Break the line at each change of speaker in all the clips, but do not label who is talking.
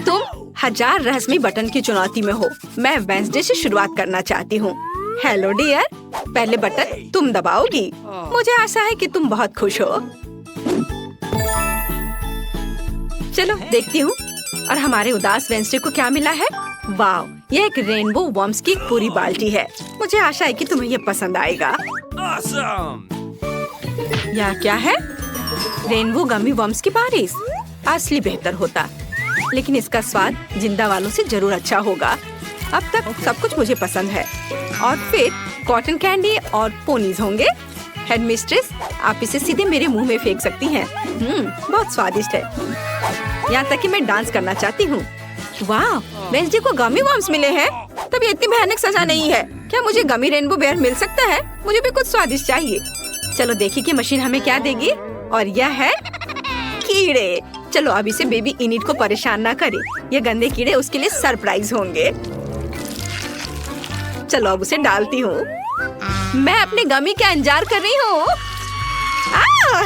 तुम 1000 रहस्यमयी बटन की चुनौती में हो। मैं वेडनेसडे से शुरुआत करना चाहती हूँ। हेलो डियर, पहले बटन तुम दबाओगी। मुझे आशा है कि तुम बहुत खुश हो। चलो देखती हूँ। और हमारे उदास वेडनेसडे को क्या मिला है? वाव, यह एक रेनबो वर्म्स की एक पूरी बाल्टी है। मुझे आशा है कि तुम्हें ये पसंद आएगा। यह क्या है? रेनबो गमी वर्म्स की बारिश। असली बेहतर होता, लेकिन इसका स्वाद जिंदा वालों से जरूर अच्छा होगा। अब तक सब कुछ मुझे पसंद है। और फिर कॉटन कैंडी और पोनीज होंगे। हेडमिस्ट्रेस, आप इसे सीधे मेरे मुंह में फेंक सकती हैं। बहुत स्वादिष्ट है। यहाँ तक कि मैं डांस करना चाहती हूँ। वाह, वेडनेसडे को गमी वर्म्स मिले हैं। तब ये इतनी भयानक सजा नहीं है। क्या मुझे गमी रेनबो बेयर मिल सकता है? मुझे भी कुछ स्वादिष्ट चाहिए। चलो देखिए कि मशीन हमें क्या देगी। और यह है कीड़े। चलो अब इसे बेबी इनिट को परेशान ना करे। ये गंदे कीड़े उसके लिए सरप्राइज होंगे। चलो अब उसे डालती हूँ। मैं अपने गमी का इंतजार कर रही हूँ।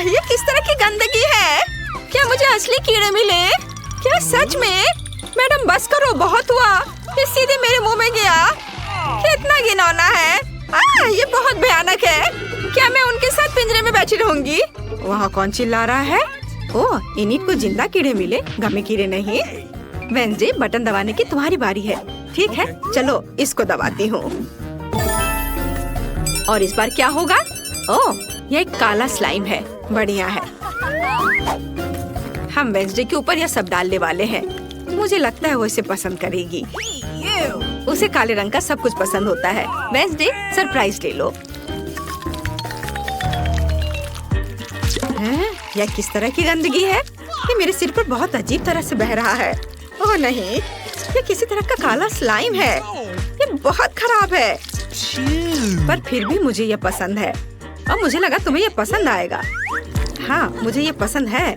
ये किस तरह की गंदगी है? क्या मुझे असली कीड़े मिले? क्या सच में? मैडम बस करो, बहुत हुआ। ये सीधे मेरे मुंह में गया। कितना घिनौना है। ये बहुत भयानक है। क्या मैं उनके साथ पिंजरे में बैठी रहूंगी? वहाँ कौन चिल्ला रहा है? ओह, इनिट को जिंदा कीड़े मिले, गमी कीड़े नहीं। वेडनेसडे, बटन दबाने की तुम्हारी बारी है। ठीक है, चलो इसको दबाती हूँ। और इस बार क्या होगा? ओह, यह एक काला स्लाइम है। बढ़िया है। हम वेडनेसडे के ऊपर यह सब डालने वाले हैं। मुझे लगता है वो इसे पसंद करेगी। उसे काले रंग का सब कुछ पसंद होता है। वेडनेसडे, सरप्राइज ले लो। यह किस तरह की गंदगी है? ये मेरे सिर पर बहुत अजीब तरह से बह रहा है। ओह नहीं, ये किसी तरह का काला स्लाइम है। ये बहुत खराब है। पर फिर भी मुझे ये पसंद है। और मुझे लगा तुम्हें ये पसंद आएगा। हाँ, मुझे ये पसंद है।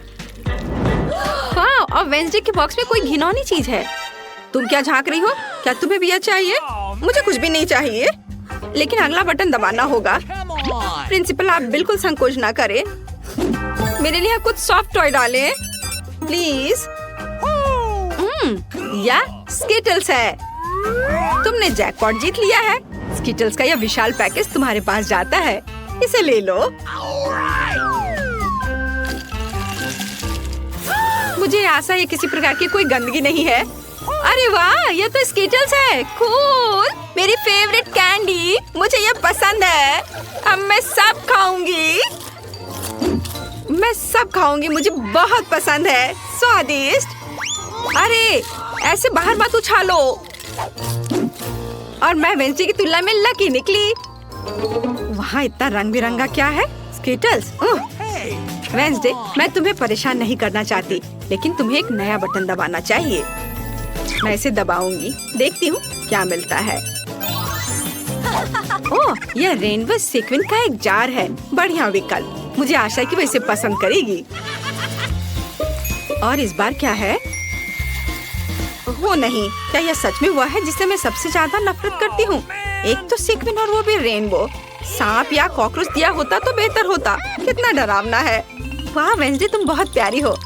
हाँ, और वेडनेसडे के बॉक्स में कोई घिनौनी चीज है। तुम क्या झांक रही हो? क्या तुम्हें भी यह चाहिए? मुझे कुछ भी नहीं चाहिए, लेकिन अगला बटन दबाना होगा। प्रिंसिपल, आप बिल्कुल संकोच ना करें। मेरे लिए कुछ सॉफ्ट टॉय डालें, प्लीज। या स्किटल्स है। तुमने जैकपॉट जीत लिया है। स्किटल्स का यह विशाल पैकेज तुम्हारे पास जाता है। इसे ले लो। मुझे आशा है किसी प्रकार की कोई गंदगी नहीं है। अरे वाह, ये तो स्किटल्स है। कूल, मेरी फेवरेट कैंडी। मुझे ये पसंद है। अब मैं सब खाऊंगी। मैं सब खाऊंगी। मुझे बहुत पसंद है। स्वादिष्ट। अरे ऐसे बाहर मत उछालो। और मैं वेडनेसडे की तुलना में लकी निकली। वहाँ इतना रंग बिरंगा क्या है? स्किटल्स। वेडनेसडे, मैं तुम्हें परेशान नहीं करना चाहती, लेकिन तुम्हें एक नया बटन दबाना चाहिए। मैं इसे दबाऊंगी। देखती हूँ क्या मिलता है। ओह, यह रेनबो सीक्वेंस का एक जार है। बढ़िया विकल्प। मुझे आशा है कि वो इसे पसंद करेगी। और इस बार क्या है? वो नहीं, क्या यह सच में हुआ है जिससे मैं सबसे ज्यादा नफरत करती हूँ? एक तो सीक्वेंस और वो भी रेनबो। सांप या कॉकरोच दिया होता तो बेहतर होता। कितना डरावना है। वाह वेडनेसडे, तुम बहुत प्यारी हो।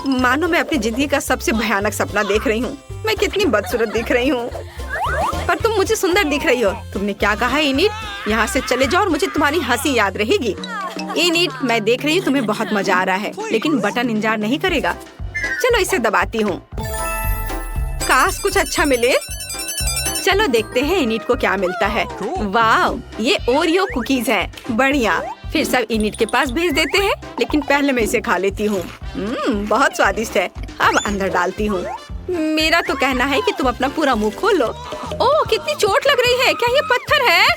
मानो मैं अपनी जिंदगी का सबसे भयानक सपना देख रही हूँ। मैं कितनी बदसूरत दिख रही हूँ, पर तुम मुझे सुंदर दिख रही हो। तुमने क्या कहा इनिट? यहाँ से चले जाओ और मुझे तुम्हारी हंसी याद रहेगी। इनिट, मैं देख रही हूँ तुम्हें बहुत मजा आ रहा है, लेकिन बटन इंतजार नहीं करेगा। चलो इसे दबाती हूँ। काश कुछ अच्छा मिले। चलो देखते हैं इनिट को क्या मिलता है। वाव, ये ओरियो कुकीज हैं। बढ़िया। फिर सब इनिट के पास भेज देते हैं, लेकिन पहले मैं इसे खा लेती हूँ। बहुत स्वादिष्ट है। अब अंदर डालती हूँ। मेरा तो कहना है कि तुम अपना पूरा मुंह खोलो। ओह, कितनी चोट लग रही है। क्या ये पत्थर है?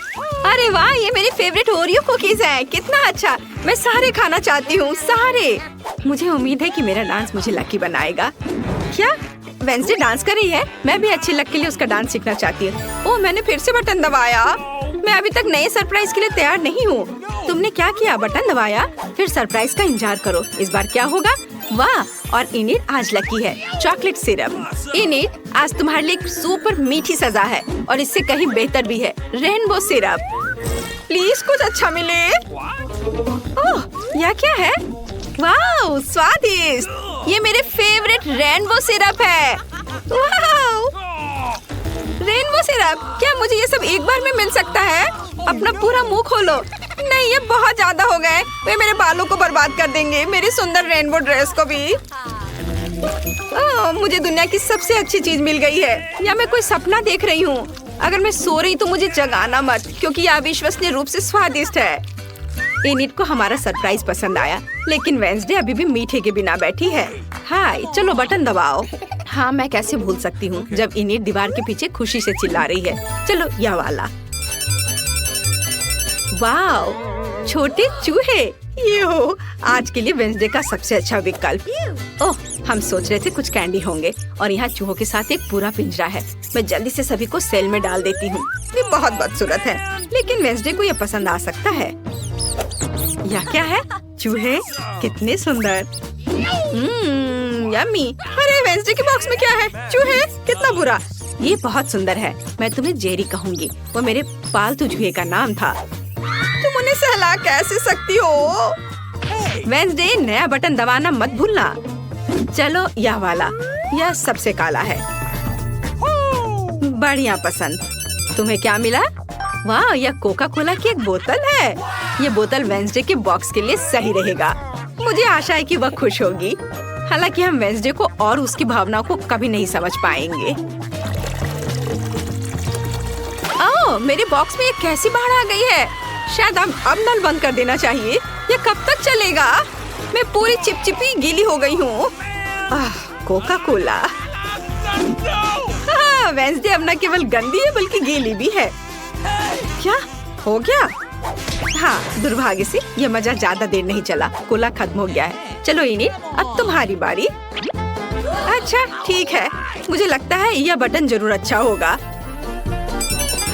अरे वाह, ये मेरी फेवरेट ओरियो कुकीज है। कितना अच्छा। मैं सारे खाना चाहती हूँ, सारे। मुझे उम्मीद है कि मेरा डांस मुझे लकी बनाएगा। क्या वेडनेसडे डांस कर रही है? मैं भी अच्छे लक के लिए उसका डांस सीखना चाहती हूँ। ओह, मैंने फिर से बटन दबाया। मैं अभी तक नए सरप्राइज के लिए तैयार नहीं हूँ। तुमने क्या किया? बटन दबाया, फिर सरप्राइज का इंतजार करो। इस बार क्या होगा? वाह, और इनिट आज लकी है। Chocolate syrup. इनिट, आज तुम्हारे लिए एक सुपर मीठी सजा है, और इससे कहीं बेहतर भी है। Rainbow syrup. प्लीज कुछ अच्छा मिले। ओह, यह क्या है? वाह, स्वादिष्ट। ये मेरे फेवरेट रेनबो सिरप है। वाओ! रेनबो सिरप, क्या मुझे ये सब एक बार में मिल सकता है? अपना पूरा मुंह खोलो। नहीं, ये बहुत ज्यादा हो गए। वे मेरे बालों को बर्बाद कर देंगे, मेरी सुंदर रेनबो ड्रेस को भी। मुझे दुनिया की सबसे अच्छी चीज मिल गई है। या मैं कोई सपना देख रही हूँ? अगर मैं सो रही तो मुझे जगाना मत, क्योंकि यह अविश्वसनीय रूप से स्वादिष्ट है। एनिट को हमारा सरप्राइज पसंद आया, लेकिन वेंसडे अभी भी मीठे के बिना बैठी है। हाय, चलो बटन दबाओ। हाँ, मैं कैसे भूल सकती हूँ जब एनिट दीवार के पीछे खुशी से चिल्ला रही है। चलो यह वाला। वाओ, छोटे चूहे। ये हो आज के लिए वेंसडे का सबसे अच्छा विकल्प। ओह, हम सोच रहे थे कुछ कैंडी होंगे और यहाँ चूहों के साथ एक पूरा पिंजरा है। मैं जल्दी से सभी को सेल में डाल देती हूँ। ये बहुत बदसूरत है, लेकिन वेंसडे को ये पसंद आ सकता है। यह क्या है? चूहे कितने सुंदर। यम्मी। अरे वेंसडे के बॉक्स में क्या है? चूहे, कितना बुरा। ये बहुत सुंदर है। मैं तुम्हें जेरी कहूँगी, वो मेरे पालतू चूहे का नाम था। तुम उन्हें सहला कैसे सकती हो? वेंसडे, नया बटन दबाना मत भूलना। चलो यह वाला, यह सबसे काला है। बढ़िया पसंद। तुम्हें क्या मिला? वाह, यह कोका कोला की एक बोतल है। ये बोतल वेंसडे के बॉक्स के लिए सही रहेगा। मुझे आशा है कि वह खुश होगी। हालांकि हम वेंसडे को और उसकी भावनाओं को कभी नहीं समझ पाएंगे। ओह, मेरे बॉक्स में ये कैसी बाढ़ आ गई है? शायद अब नल बंद कर देना चाहिए। ये कब तक चलेगा? मैं पूरी चिपचिपी गीली हो गई हूँ। Coca Cola. वेंसडे अब न केवल गंदी है बल्कि गीली भी है। क्या हो गया? हाँ, दुर्भाग्य से यह मजा ज्यादा देर नहीं चला। कोला खत्म हो गया है। चलो एनिट, अब तुम्हारी बारी। अच्छा ठीक है, मुझे लगता है यह बटन जरूर अच्छा होगा।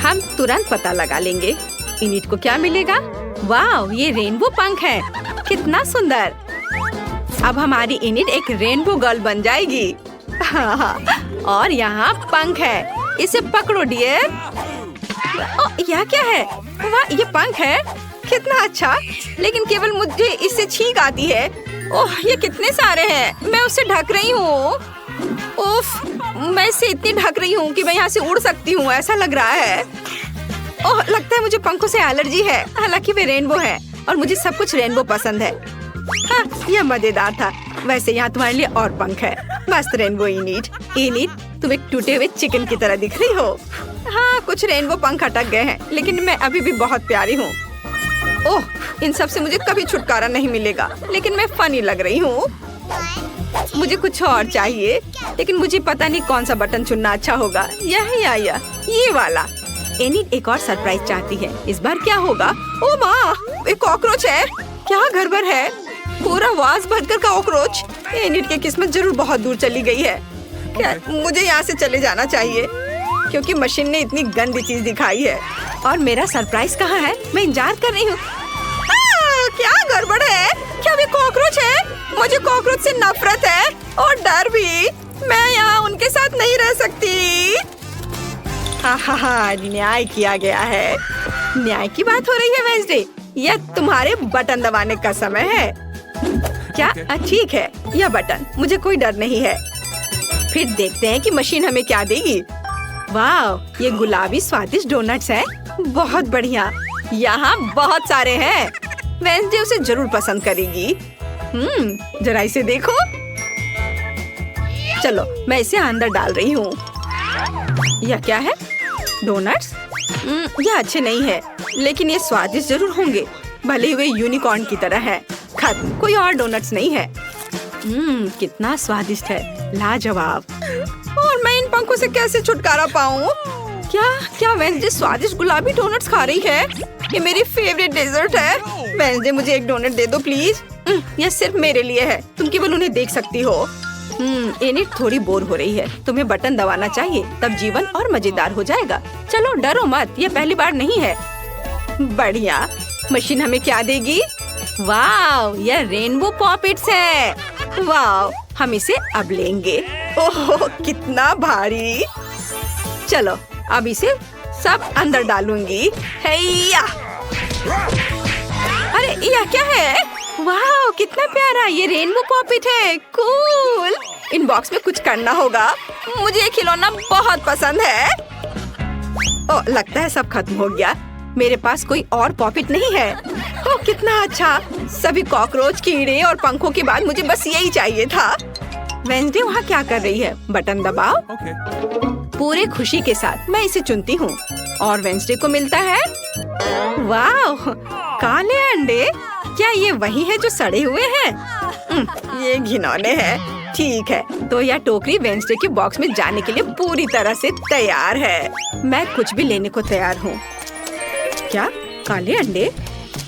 हम तुरंत पता लगा लेंगे। एनिट को क्या मिलेगा? वाह, ये रेनबो पंख है। कितना सुंदर। अब हमारी एनिट एक रेनबो गर्ल बन जाएगी। और यहाँ पंख है, इसे पकड़ो डियर। यह क्या है? वाह, ये पंख है। कितना अच्छा, लेकिन केवल मुझे इससे छींक आती है। ओह, ये कितने सारे हैं। मैं उससे ढक रही हूँ। उफ, मैं इससे इतनी ढक रही हूँ कि मैं यहाँ से उड़ सकती हूँ, ऐसा लग रहा है। ओह, लगता है मुझे पंखों से एलर्जी है। हालांकि वे रेनबो है और मुझे सब कुछ रेनबो पसंद है। हाँ, यह मजेदार था। वैसे यहाँ तुम्हारे लिए और पंख है। मस्त रेनबो एनिट। एनिट, तुम एक टूटे हुए चिकन की तरह दिख रही हो। हाँ, कुछ रेनबो पंख अटक गए हैं, लेकिन मैं अभी भी बहुत प्यारी हूँ। ओह, इन सब से मुझे कभी छुटकारा नहीं मिलेगा, लेकिन मैं फनी लग रही हूँ। मुझे कुछ और चाहिए, लेकिन मुझे पता नहीं कौन सा बटन चुनना अच्छा होगा। यह या ये वाला। एनिट एक और सरप्राइज चाहती है। इस बार क्या होगा? ओ माँ, एक कॉकरोच है। क्या गड़बड़ है? पूरा वास भरकर कॉकरोच। एनिट की किस्मत जरूर बहुत दूर चली गई है। क्या मुझे यहाँ से चले जाना चाहिए, क्योंकि मशीन ने इतनी गंदी चीज दिखाई है। और मेरा सरप्राइज कहाँ है? मैं इंतजार कर रही हूँ। क्या गड़बड़ है? क्या वे कॉकरोच है? मुझे कॉकरोच से नफरत है और डर भी। मैं यहाँ उनके साथ नहीं रह सकती। हाँ, न्याय किया गया है। न्याय की बात हो रही है वेंसडे। यह तुम्हारे बटन दबाने का समय है। क्या? ठीक है, यह बटन। मुझे कोई डर नहीं है। फिर देखते हैं कि मशीन हमें क्या देगी। वाह, ये गुलाबी स्वादिष्ट डोनट्स हैं। बहुत बढ़िया। यहाँ बहुत सारे हैं। वेंसडे उसे जरूर पसंद करेगी। जरा इसे देखो। चलो, मैं इसे अंदर डाल रही हूँ। यह क्या है? डोनट्स? यह अच्छे नहीं है, लेकिन ये स्वादिष्ट जरूर होंगे। भले ही वे यूनिकॉर्न की तरह है। खत्म, कोई और डोनट्स नहीं है। कितना स्वादिष्ट है, लाजवाब। और मैं इन पंखों से कैसे छुटकारा पाऊँ? क्या वेंसडे स्वादिष्ट गुलाबी डोनट्स खा रही है? ये मेरी फेवरेट डेजर्ट है। वेंसडे, मुझे एक डोनट दे दो प्लीज। यह सिर्फ मेरे लिए है, तुम केवल उन्हें देख सकती हो। एनिट थोड़ी बोर हो रही है। तुम्हें बटन दबाना चाहिए, तब जीवन और मजेदार हो जाएगा। चलो डरो मत, यह पहली बार नहीं है। बढ़िया। मशीन हमें क्या देगी? वाह, यह रेनबो पॉपेट्स है। वाह, हम इसे अब लेंगे। ओह, कितना भारी। चलो, अब इसे सब अंदर डालूंगी। हैया। अरे यह क्या है? वाह, कितना प्यारा। ये रेनबो पॉपेट है। कूल। इन बॉक्स में कुछ करना होगा। मुझे ये खिलौना बहुत पसंद है। ओह, लगता है सब खत्म हो गया। मेरे पास कोई और पॉपिट नहीं है। ओह, कितना अच्छा। सभी कॉकरोच, कीड़े और पंखों के बाद मुझे बस यही चाहिए था। वेंसडे वहाँ क्या कर रही है? बटन दबाओ। पूरे खुशी के साथ मैं इसे चुनती हूँ और वेंसडे को मिलता है। वाह, काले अंडे। क्या ये वही है जो सड़े हुए हैं? ये घिनौने हैं। ठीक है, तो यह टोकरी वेंसडे के बॉक्स में जाने के लिए पूरी तरह से तैयार है। मैं कुछ भी लेने को तैयार हूँ। क्या काले अंडे?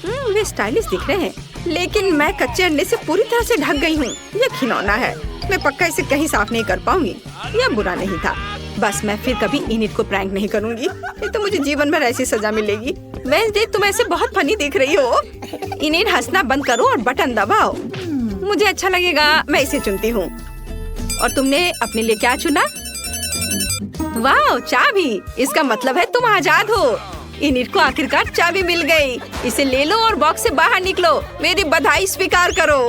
वे स्टाइलिश दिख रहे हैं, लेकिन मैं कच्चे अंडे से पूरी तरह से ढक गई हूँ। यह खिलौना है। मैं पक्का इसे कहीं साफ नहीं कर पाऊंगी। यह बुरा नहीं था। बस मैं फिर कभी इनिट को प्रैंक नहीं करूंगी। ये तो मुझे जीवन भर ऐसी सजा मिलेगी। वेंसडे, तुम ऐसे बहुत फनी दिख रही हो। इनिट, हंसना बंद करो और बटन दबाओ। मुझे अच्छा लगेगा। मैं इसे चुनती हूँ। और तुमने अपने लिए क्या चुना? वाह, चाबी। इसका मतलब है तुम आजाद हो। इनिट को आखिरकार चाबी मिल गई। इसे ले लो और बॉक्स से बाहर निकलो। मेरी बधाई स्वीकार करो।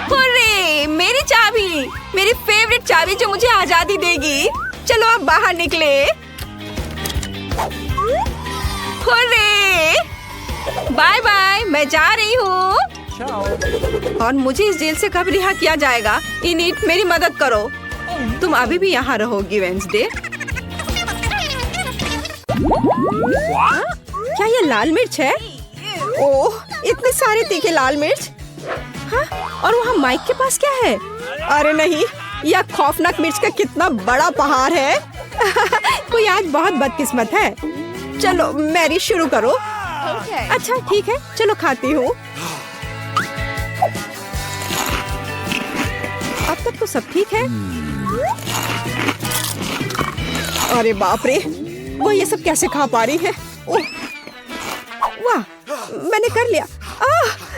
हुर्रे, मेरी चाबी, मेरी फेवरेट चाबी जो मुझे आजादी देगी। चलो अब बाहर निकले। हुर्रे, बाय बाय, मैं जा रही हूँ। और मुझे इस जेल से कब रिहा किया जाएगा? इनिट, मेरी मदद करो। तुम अभी भी यहाँ रहोगी वेंसडे। क्या ये लाल मिर्च है? ओह, इतने सारे तीखे लाल मिर्च। हाँ? और वहाँ माइक के पास क्या है? अरे नहीं, यह खौफनाक मिर्च का कितना बड़ा पहाड़ है। कोई आज बहुत बदकिस्मत है। चलो मैरी, शुरू करो। अच्छा ठीक है, चलो खाती हूँ। अब तक तो सब ठीक है। अरे बाप रे, वो ये सब कैसे खा पा रही है? ओह, वाह, मैंने कर लिया।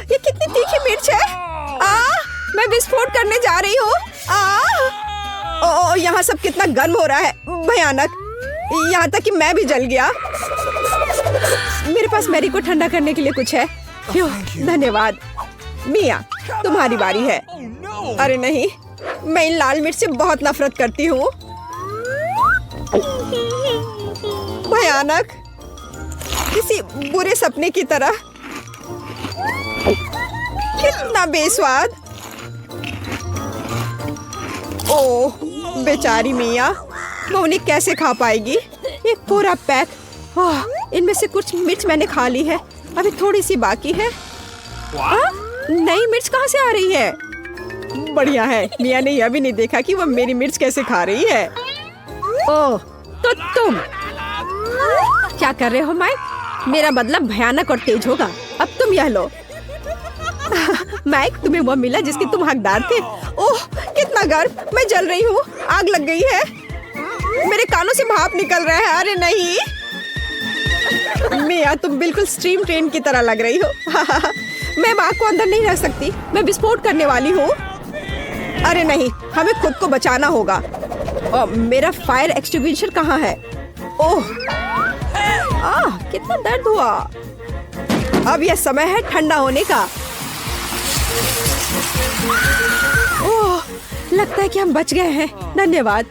ये कितनी तीखी मिर्च है। मैं विस्फोट करने जा रही हूँ। यहाँ सब कितना गर्म हो रहा है, भयानक। यहाँ तक कि मैं भी जल गया। मेरे पास मैरी को ठंडा करने के लिए कुछ है? क्यों, धन्यवाद। मिया, तुम्हारी बारी है। अरे नहीं, मैं इन लाल मिर्च से बहुत नफरत करती हूँ। भयानक, किसी बुरे सपने की तरह। कितना बेस्वाद। ओह, बेचारी मिया, वो उन्हें कैसे खा पाएगी? एक पूरा पैक। इनमें से कुछ मिर्च मैंने खा ली है, अभी थोड़ी सी बाकी है। नई मिर्च कहाँ से आ रही है? बढ़िया है, मिया ने यह भी नहीं देखा कि वह मेरी मिर्च कैसे खा रही है। ओह, तो तुम क्या कर रहे हो माइक? मेरा बदला भयानक और तेज होगा। अब तुम यह लो। माइक, तुम्हें वो मिला जिसके तुम हकदार थे। ओह, कितना गर्म, मैं जल रही हूँ। आग लग गई है। मेरे कानों से भाप निकल रहा है। अरे नहीं मिया, तुम बिल्कुल स्ट्रीम ट्रेन की तरह लग रही हो। मैं आग को अंदर नहीं रख सकती, मैं विस्फोट करने वाली हूँ। अरे नहीं, हमें खुद को बचाना होगा। मेरा फायर एक्सटिंग्विशर कहाँ है? ओह, कितना दर्द हुआ। अब यह समय है ठंडा होने का। ओह, लगता है कि हम बच गए हैं। धन्यवाद।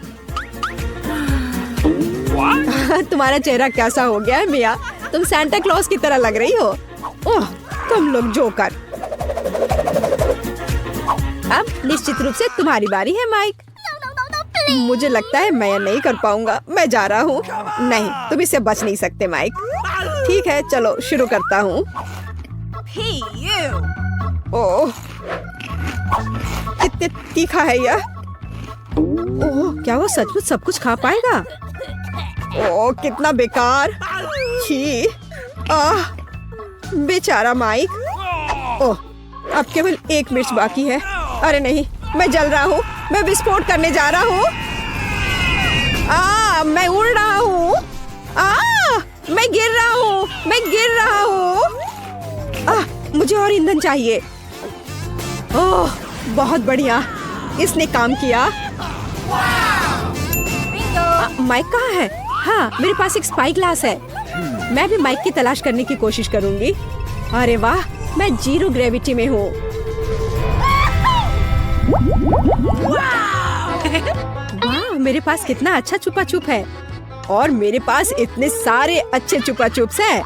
तुम्हारा चेहरा कैसा हो गया है मिया? तुम सांता क्लॉज की तरह लग रही हो। ओह, तुम लोग जोकर। अब निश्चित रूप से तुम्हारी बारी है माइक। मुझे लगता है मैं नहीं कर पाऊंगा। मैं जा रहा हूँ। नहीं, तुम इससे बच नहीं सकते माइक। ठीक है, चलो शुरू करता हूँ। ओह, कितने तीखा है यह। ओह, क्या वो सचमुच सब कुछ खा पाएगा? ओह, कितना बेकार। छी, बेचारा माइक। ओह, अब केवल एक मिर्च बाकी है। अरे नहीं, मैं जल रहा हूँ। मैं विस्फोट करने जा रहा हूँ। मैं उड़ रहा हूँ। मैं गिर रहा हूँ। मैं गिर रहा हूँ। मुझे और ईंधन चाहिए। ओह, बहुत बढ़िया, इसने काम किया। माइक कहाँ है? हाँ, मेरे पास एक स्पाई ग्लास है। मैं भी माइक की तलाश करने की कोशिश करूंगी। अरे वाह, मैं जीरो ग्रेविटी में हूँ। वाह, मेरे पास कितना अच्छा छुपा छुप है और मेरे पास इतने सारे अच्छे छुपा छुप्स है।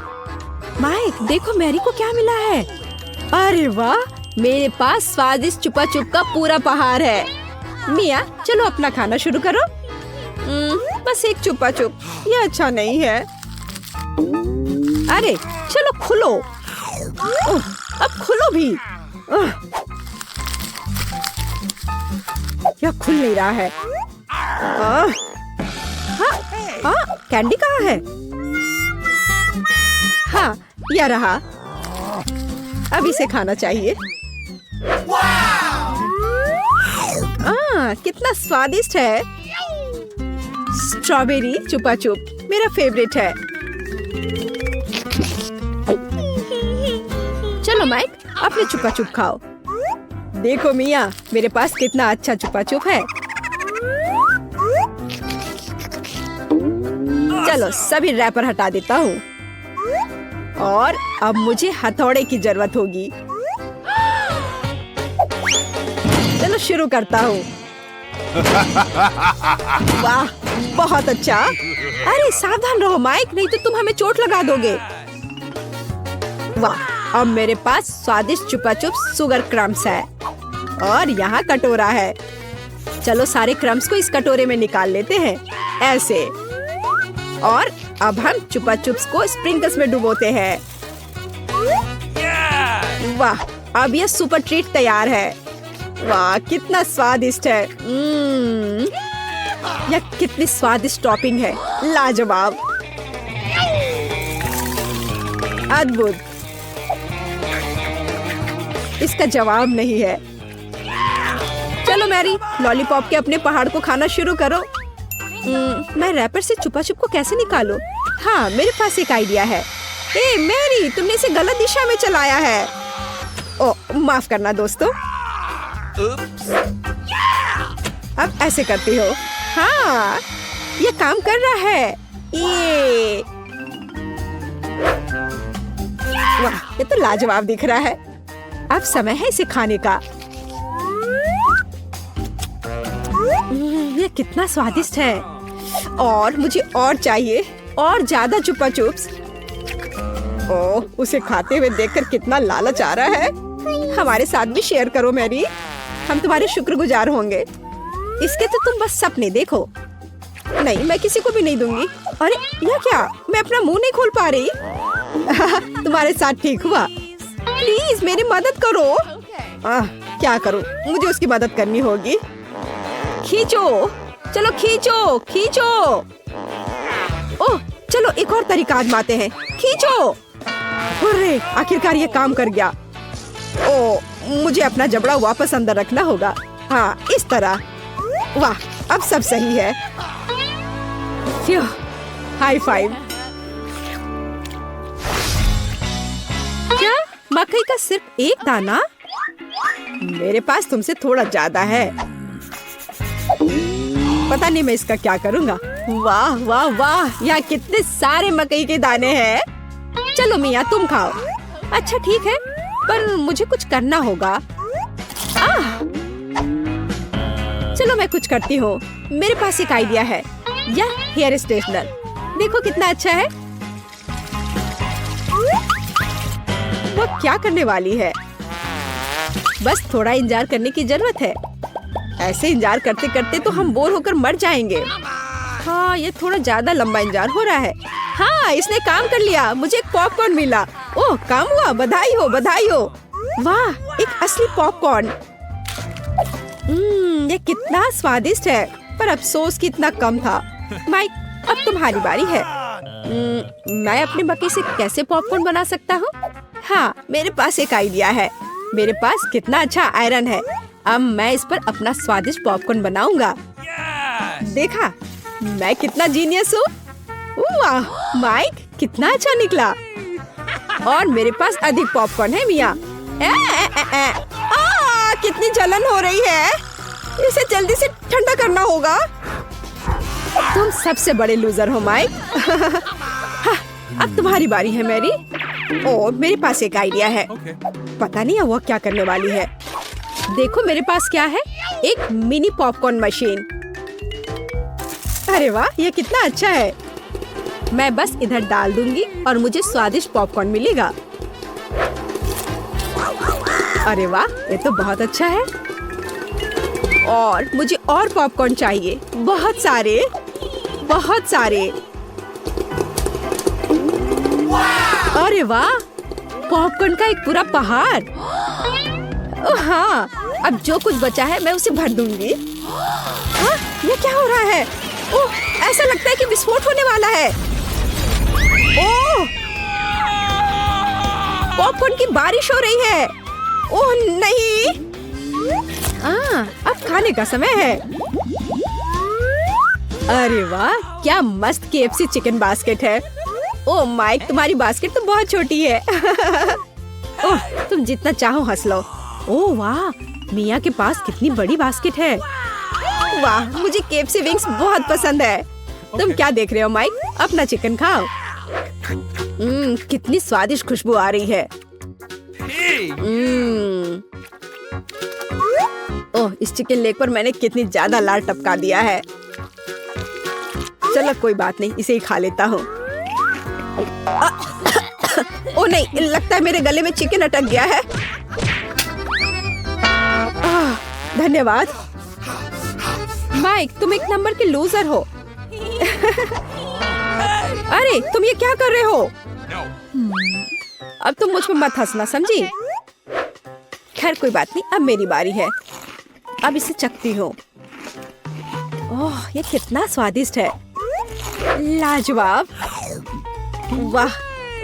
माइक, देखो मैरी को क्या मिला है। अरे वाह, मेरे पास स्वादिष्ट छुपा छुप का पूरा पहाड़ है। मिया, चलो अपना खाना शुरू करो। बस एक छुपा छुप, ये अच्छा नहीं है। अरे चलो खुलो। अब खुलो भी। यह खुल नहीं रहा है। हाँ, कैंडी कहाँ है? हाँ, यह रहा। अब इसे खाना चाहिए। कितना स्वादिष्ट है। स्ट्रॉबेरी चुपा चुप मेरा फेवरेट है। चलो माइक, अपने चुपा चुप खाओ। देखो मिया, मेरे पास कितना अच्छा चुपा चुप है। चलो सभी रैपर हटा देता हूँ और अब मुझे हथौड़े की जरूरत होगी। चलो शुरू करता हूँ। वाह, बहुत अच्छा। अरे सावधान रहो माइक, नहीं तो तुम हमें चोट लगा दोगे। वाह, अब मेरे पास स्वादिष्ट चुपा चुप शुगर क्रम्स है और यहाँ कटोरा है। चलो सारे क्रम्स को इस कटोरे में निकाल लेते हैं, ऐसे। और अब हम चुपा चुप्स को स्प्रिंकल्स में डुबोते हैं। वाह, अब यह सुपर ट्रीट तैयार है। वाह, कितना स्वादिष्ट है। यह कितनी स्वादिष्ट टॉपिंग है, लाजवाब, अद्भुत। इसका जवाब नहीं है। चलो मैरी, लॉलीपॉप के अपने पहाड़ को खाना शुरू करो। मैं रैपर से छुपा छुप को कैसे निकालूं? हाँ, मेरे पास एक आइडिया है। ए मैरी, तुमने इसे गलत दिशा में चलाया है। ओ, माफ करना दोस्तों। अब ऐसे करती हो। हाँ, ये काम कर रहा है। ये वाह, ये तो लाजवाब दिख रहा है। अब समय है इसे खाने का। ये कितना स्वादिष्ट है और मुझे और चाहिए, और ज्यादा चुपा चुप्स। ओह, उसे खाते हुए देखकर कितना लालच आ रहा है। हमारे साथ भी शेयर करो मैरी, हम तुम्हारे शुक्रगुजार होंगे। इसके तो तुम बस सपने देखो। नहीं, मैं किसी को भी नहीं दूंगी। अरे यह क्या, मैं अपना मुंह नहीं खोल पा रही। तुम्हारे साथ ठीक हुआ। प्लीज मेरी मदद करो। क्या करूं, मुझे उसकी मदद करनी होगी। खींचो, चलो खींचो खींचो। ओह, चलो एक और तरीका आजमाते हैं। खींचो। अरे आखिरकार ये काम कर गया। ओह, मुझे अपना जबड़ा वापस अंदर रखना होगा। हाँ, इस तरह। वाह, अब सब सही है। High five. क्या मकई का सिर्फ एक दाना? मेरे पास तुमसे थोड़ा ज्यादा है। पता नहीं मैं इसका क्या करूँगा। वाह वाह वाह, यहाँ कितने सारे मकई के दाने हैं। चलो मिया, तुम खाओ। अच्छा ठीक है, पर मुझे कुछ करना होगा। चलो मैं कुछ करती हूँ। मेरे पास एक आइडिया है। यह हेयर स्ट्रेटनर देखो कितना अच्छा है। वो क्या करने वाली है? बस थोड़ा इंतजार करने की जरूरत है। ऐसे इंतजार करते करते तो हम बोर होकर मर जाएंगे। हाँ, ये थोड़ा ज्यादा लंबा इंतजार हो रहा है। हाँ, इसने काम कर लिया, मुझे एक पॉपकॉर्न मिला। ओह, काम हुआ, बधाई हो बधाई हो। वाह, एक असली पॉपकॉर्न। ये कितना स्वादिष्ट है, पर अफसोस कि इतना कम था। माइक, अब तुम्हारी बारी है। मैं अपने मकई से कैसे पॉपकॉर्न बना सकता हूँ? हाँ, मेरे पास एक आइडिया है। मेरे पास कितना अच्छा आयरन है। अब मैं इस पर अपना स्वादिष्ट पॉपकॉर्न बनाऊंगा। देखा, मैं कितना जीनियस हूँ। वाह माइक, कितना अच्छा निकला। और मेरे पास अधिक पॉपकॉर्न है मिया। कितनी जलन हो रही है। इसे जल्दी से ठंडा करना होगा। तुम सबसे बड़े लूजर हो माइक। अब तुम्हारी बारी है मैरी। ओह, मेरे पास एक आइडिया है। पता नहीं वो क्या करने वाली है। देखो मेरे पास क्या है। एक मिनी पॉपकॉर्न मशीन। अरे वाह, ये कितना अच्छा है। मैं बस इधर डाल दूंगी और मुझे स्वादिष्ट पॉपकॉर्न मिलेगा। अरे वाह, ये तो बहुत अच्छा है। और मुझे और पॉपकॉर्न चाहिए, बहुत सारे, बहुत सारे। अरे वाह, पॉपकॉर्न का एक पूरा पहाड़। ओह हाँ, अब जो कुछ बचा है मैं उसे भर दूंगी। हाँ, ये क्या हो रहा है? ओह, ऐसा लगता है कि विस्फोट होने वाला है। ओह, पॉपकॉर्न की बारिश हो रही है। ओह नहीं, अब खाने का समय है। अरे वाह, क्या मस्त KFC चिकन बास्केट है। ओह माइक, तुम्हारी बास्केट तो बहुत छोटी है। ओह, तुम जितना चाहो हंस लो। ओह वाह, मिया के पास कितनी बड़ी बास्केट है। वाह, मुझे KFC विंग्स बहुत पसंद है। तुम क्या देख रहे हो माइक? अपना चिकन खाओ। कितनी स्वादिष्ट खुशबू आ रही है। ओह, इस चिकन लेग पर मैंने कितनी ज्यादा लार टपका दिया है। चलो कोई बात नहीं, इसे ही खा लेता हूँ। ओह नहीं, लगता है मेरे गले में चिकन अटक गया है। धन्यवाद। माइक, तुम एक नंबर के लूजर हो। अरे तुम ये क्या कर रहे हो? अब तुम मुझ पर मत हंसना, समझी? खैर कोई बात नहीं, अब मेरी बारी है। अब इसे चखती हूँ। ओह, ये कितना स्वादिष्ट है। लाजवाब। वाह,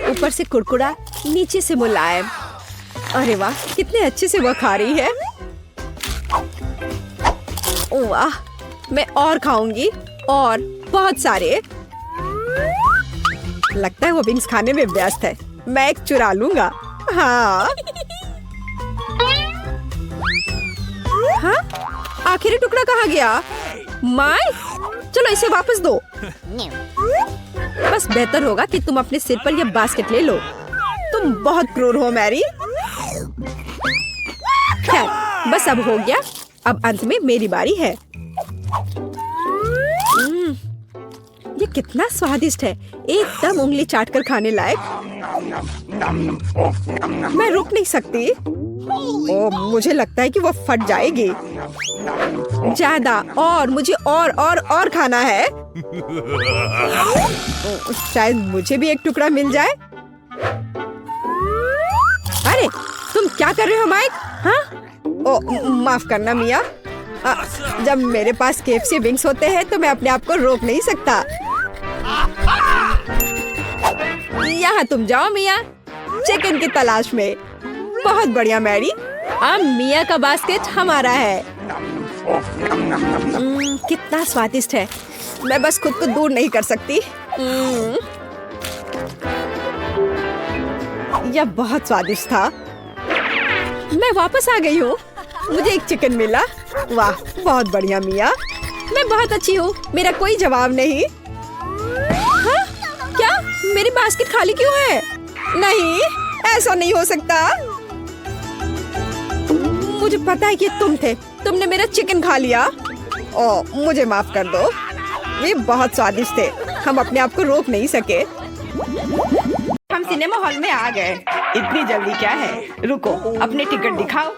ऊपर से कुरकुरा, नीचे से मुलायम। अरे वाह, कितने अच्छे से वह खा रही है। वाह, मैं और खाऊंगी, और बहुत सारे। लगता है वो विंग्स खाने में व्यस्त है। मैं एक चुरा लूंगा। हाँ, हाँ? आखिरी टुकड़ा कहाँ गया? माय, चलो इसे वापस दो। बस बेहतर होगा कि तुम अपने सिर पर यह बास्केट ले लो। तुम बहुत क्रूर हो मैरी। खैर, बस अब हो गया। अब अंत में मेरी बारी है। ये कितना स्वादिष्ट है, एकदम उंगली चाटकर खाने लायक। मैं रुक नहीं सकती। ओह, मुझे लगता है कि वो फट जाएगी। ज्यादा, और मुझे और खाना है। शायद मुझे भी एक टुकड़ा मिल जाए। अरे तुम क्या कर रहे हो माइक? हाँ? ओह, माफ करना मिया। जब मेरे पास KFC विंग्स होते हैं तो मैं अपने आप को रोक नहीं सकता। यहाँ तुम जाओ मिया, चिकन की तलाश में। बहुत बढ़िया मैरी, अब मिया का बास्केट हमारा है। कितना स्वादिष्ट है, मैं बस खुद को दूर नहीं कर सकती। यह बहुत स्वादिष्ट था। मैं वापस आ गई हूँ, मुझे एक चिकन मिला। वाह, बहुत बढ़िया मिया, मैं बहुत अच्छी हूँ, मेरा कोई जवाब नहीं। हाँ? क्या मेरी बास्केट खाली क्यों है? नहीं, ऐसा नहीं हो सकता। मुझे पता है कि तुम थे, तुमने मेरा चिकन खा लिया। ओह, मुझे माफ कर दो, ये बहुत स्वादिष्ट थे, हम अपने आप को रोक नहीं सके। हम सिनेमा हॉल में आ गए। इतनी जल्दी क्या है? रुको, अपने टिकट दिखाओ।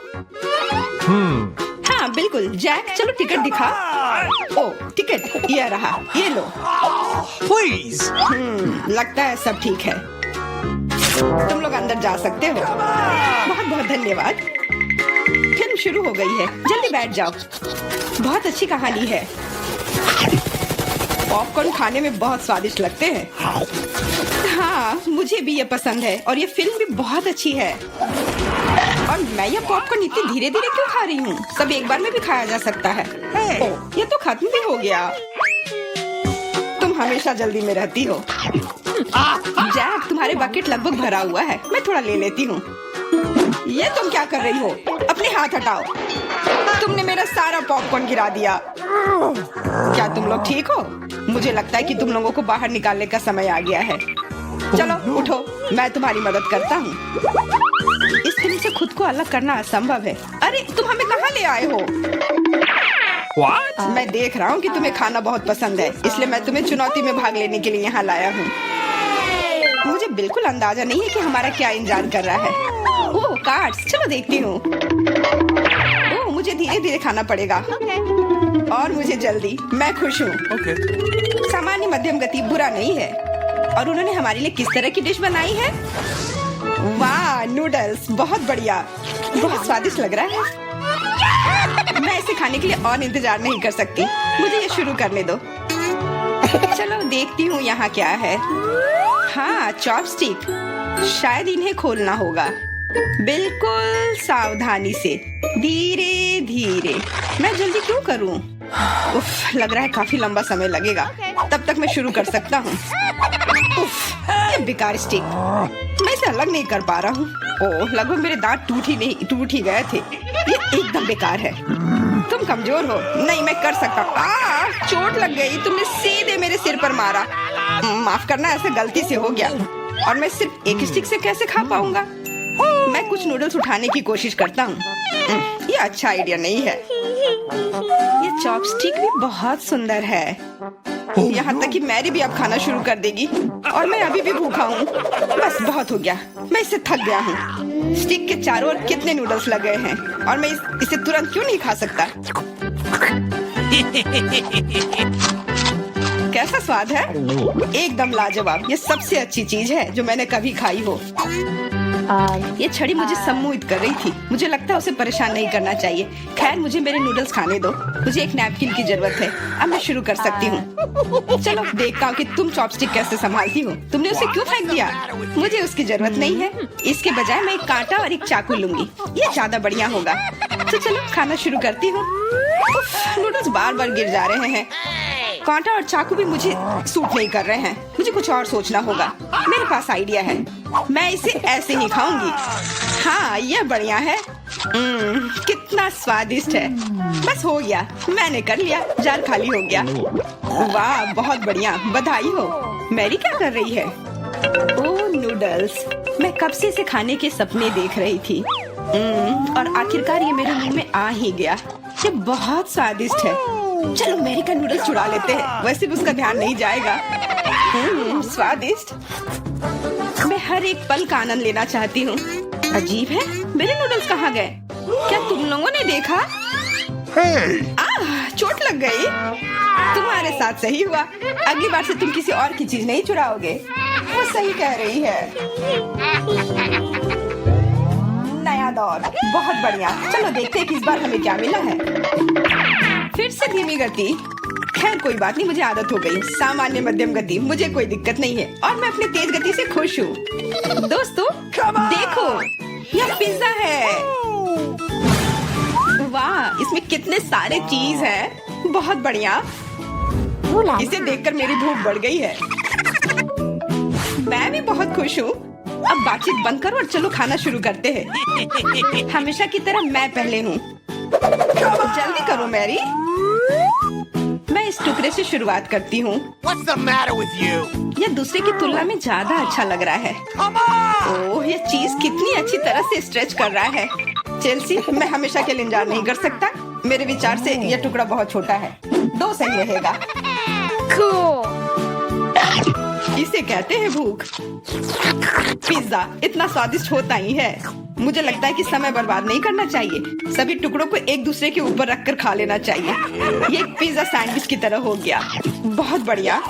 हाँ बिल्कुल, जैक चलो टिकट दिखा। ओ टिकट, ये रहा, ये लो।
Please.
लगता है सब ठीक है, तुम लोग अंदर जा सकते हो। बहुत बहुत धन्यवाद। फिल्म शुरू हो गई है, जल्दी बैठ जाओ। बहुत अच्छी कहानी है। पॉपकॉर्न खाने में बहुत स्वादिष्ट लगते हैं। हाँ, मुझे भी ये पसंद है और ये फिल्म भी बहुत अच्छी है। और मैं ये पॉपकॉर्न इतनी धीरे धीरे क्यों खा रही हूँ? सब एक बार में भी खाया जा सकता है। ओह, ये तो खत्म भी हो गया। तुम हमेशा जल्दी में रहती हो। जैक, तुम्हारे बकेट लगभग भरा हुआ है, मैं थोड़ा ले लेती हूँ। ये तुम क्या कर रही हो? अपने हाथ हटाओ, तुमने मेरा सारा पॉपकॉर्न गिरा दिया। क्या तुम लोग ठीक हो? मुझे लगता है कि तुम लोगों को बाहर निकालने का समय आ गया है। चलो उठो, मैं तुम्हारी मदद करता हूँ। इस फिल्म से खुद को अलग करना असंभव है। अरे तुम हमें कहाँ ले आए हो?
What?
मैं देख रहा हूँ कि तुम्हें खाना बहुत पसंद है, इसलिए मैं तुम्हें चुनौती में भाग लेने के लिए यहाँ लाया हूँ। मुझे बिल्कुल अंदाजा नहीं है कि हमारा क्या इंतजार कर रहा है। ओह कार्ड्स, चलो देखती हूँ। ओह मुझे धीरे धीरे खाना पड़ेगा और मुझे जल्दी। मैं खुश हूँ।
Okay.
सामान्य मध्यम गति बुरा नहीं है। और उन्होंने हमारे लिए किस तरह की डिश बनाई है? वाह नूडल्स, बहुत बढ़िया, बहुत स्वादिष्ट लग रहा है। मैं इसे खाने के लिए और इंतजार नहीं कर सकती। मुझे ये शुरू करने दो। चलो देखती हूँ यहाँ क्या है। हाँ चॉपस्टिक, शायद इन्हें खोलना होगा। बिल्कुल सावधानी से, धीरे धीरे। मैं जल्दी क्यों करूँ? उफ, लग रहा है काफी लंबा समय लगेगा। तब तक मैं शुरू कर सकता हूँ। उफ, ये बेकार स्टिक, मैं इसे अलग नहीं कर पा रहा हूँ। ओह, लगभग मेरे दांत टूट ही गए थे। ये एकदम बेकार है। तुम कमजोर हो। नहीं, मैं कर सकता हूँ। चोट लग गई, तुमने सीधे मेरे सिर पर मारा। माफ करना, ऐसे गलती से हो गया। और मैं सिर्फ एक स्टिक से कैसे खा पाऊंगा? मैं कुछ नूडल्स उठाने की कोशिश करता हूँ। ये अच्छा आइडिया नहीं है। ये चॉपस्टिक भी बहुत सुंदर है। यहाँ तक कि मैरी भी अब खाना शुरू कर देगी और मैं अभी भी भूखा हूँ। बस बहुत हो गया, मैं इससे थक गया हूँ। स्टिक के चारों ओर कितने नूडल्स लगे हैं और मैं इसे तुरंत क्यों नहीं खा सकता? कैसा स्वाद है? एकदम लाजवाब। ये सबसे अच्छी चीज है जो मैंने कभी खाई हो। ये छड़ी मुझे सम्मोहित कर रही थी। मुझे लगता है उसे परेशान नहीं करना चाहिए। खैर, मुझे मेरे नूडल्स खाने दो। मुझे एक नैपकिन की जरूरत है। अब मैं शुरू कर सकती हूँ। चलो देखता हूँ कि तुम चॉपस्टिक कैसे संभालती हो। तुमने उसे क्यों फेंक दिया? मुझे उसकी जरूरत नहीं है। इसके बजाय मैं एक कांटा और एक चाकू लूंगी। ये ज्यादा बढ़िया होगा। तो चलो खाना शुरू करती हूँ। नूडल्स बार बार गिर जा रहे हैं। कांटा और चाकू भी मुझे सूट नहीं कर रहे हैं। मुझे कुछ और सोचना होगा। मेरे पास आइडिया है। मैं इसे ऐसे ही खाऊंगी। हाँ, यह बढ़िया है। कितना स्वादिष्ट है। बस हो गया, मैंने कर लिया। जार खाली हो गया। वाह, बहुत बढ़िया, बधाई हो। मैरी क्या कर रही है? ओह नूडल्स, मैं कब से इसे खाने के सपने देख रही थी। और आखिरकार ये मेरे मुंह में आ ही गया। ये बहुत स्वादिष्ट है। चलो मैरी का नूडल्स चुरा लेते हैं, वैसे भी उसका ध्यान नहीं जाएगा। स्वादिष्ट। मैं हर एक पल का आनंद लेना चाहती हूँ। अजीब है, मेरे नूडल्स कहाँ गए? क्या तुम लोगों ने देखा? चोट लग गई। तुम्हारे साथ सही हुआ। अगली बार से तुम किसी और की चीज नहीं चुराओगे। वो सही कह रही है। नया दौर, बहुत बढ़िया। चलो देखते हैं कि इस बार हमें क्या मिला है। फिर से धीमी गति। खैर कोई बात नहीं, मुझे आदत हो गई। सामान्य मध्यम गति, मुझे कोई दिक्कत नहीं है और मैं अपनी तेज गति से खुश हूँ। दोस्तों देखो, यह पिज्जा है। वाह, इसमें कितने सारे चीज हैं। बहुत बढ़िया। इसे देखकर मेरी भूख बढ़ गई है। मैं भी बहुत खुश हूँ। अब बातचीत बंद करो और चलो खाना शुरू करते हैं। हमेशा की तरह मैं पहले हूँ। जल्दी करो मैरी। मैं इस टुकड़े से शुरुआत करती हूँ।
What's the matter with you?
यह दूसरे की तुलना में ज्यादा अच्छा लग रहा है।
Come on!
ओह, यह चीज कितनी अच्छी तरह से स्ट्रेच कर रहा है। चेल्सी, मैं हमेशा के लिए इंतजार नहीं कर सकता। मेरे विचार से यह टुकड़ा बहुत छोटा है। 2 सही रहेगा। इसे कहते हैं भूख। पिज्जा इतना स्वादिष्ट होता ही है। मुझे लगता है कि समय बर्बाद नहीं करना चाहिए। सभी टुकड़ों को एक दूसरे के ऊपर रखकर खा लेना चाहिए। ये एक पिज्जा सैंडविच की तरह हो गया। बहुत बढ़िया।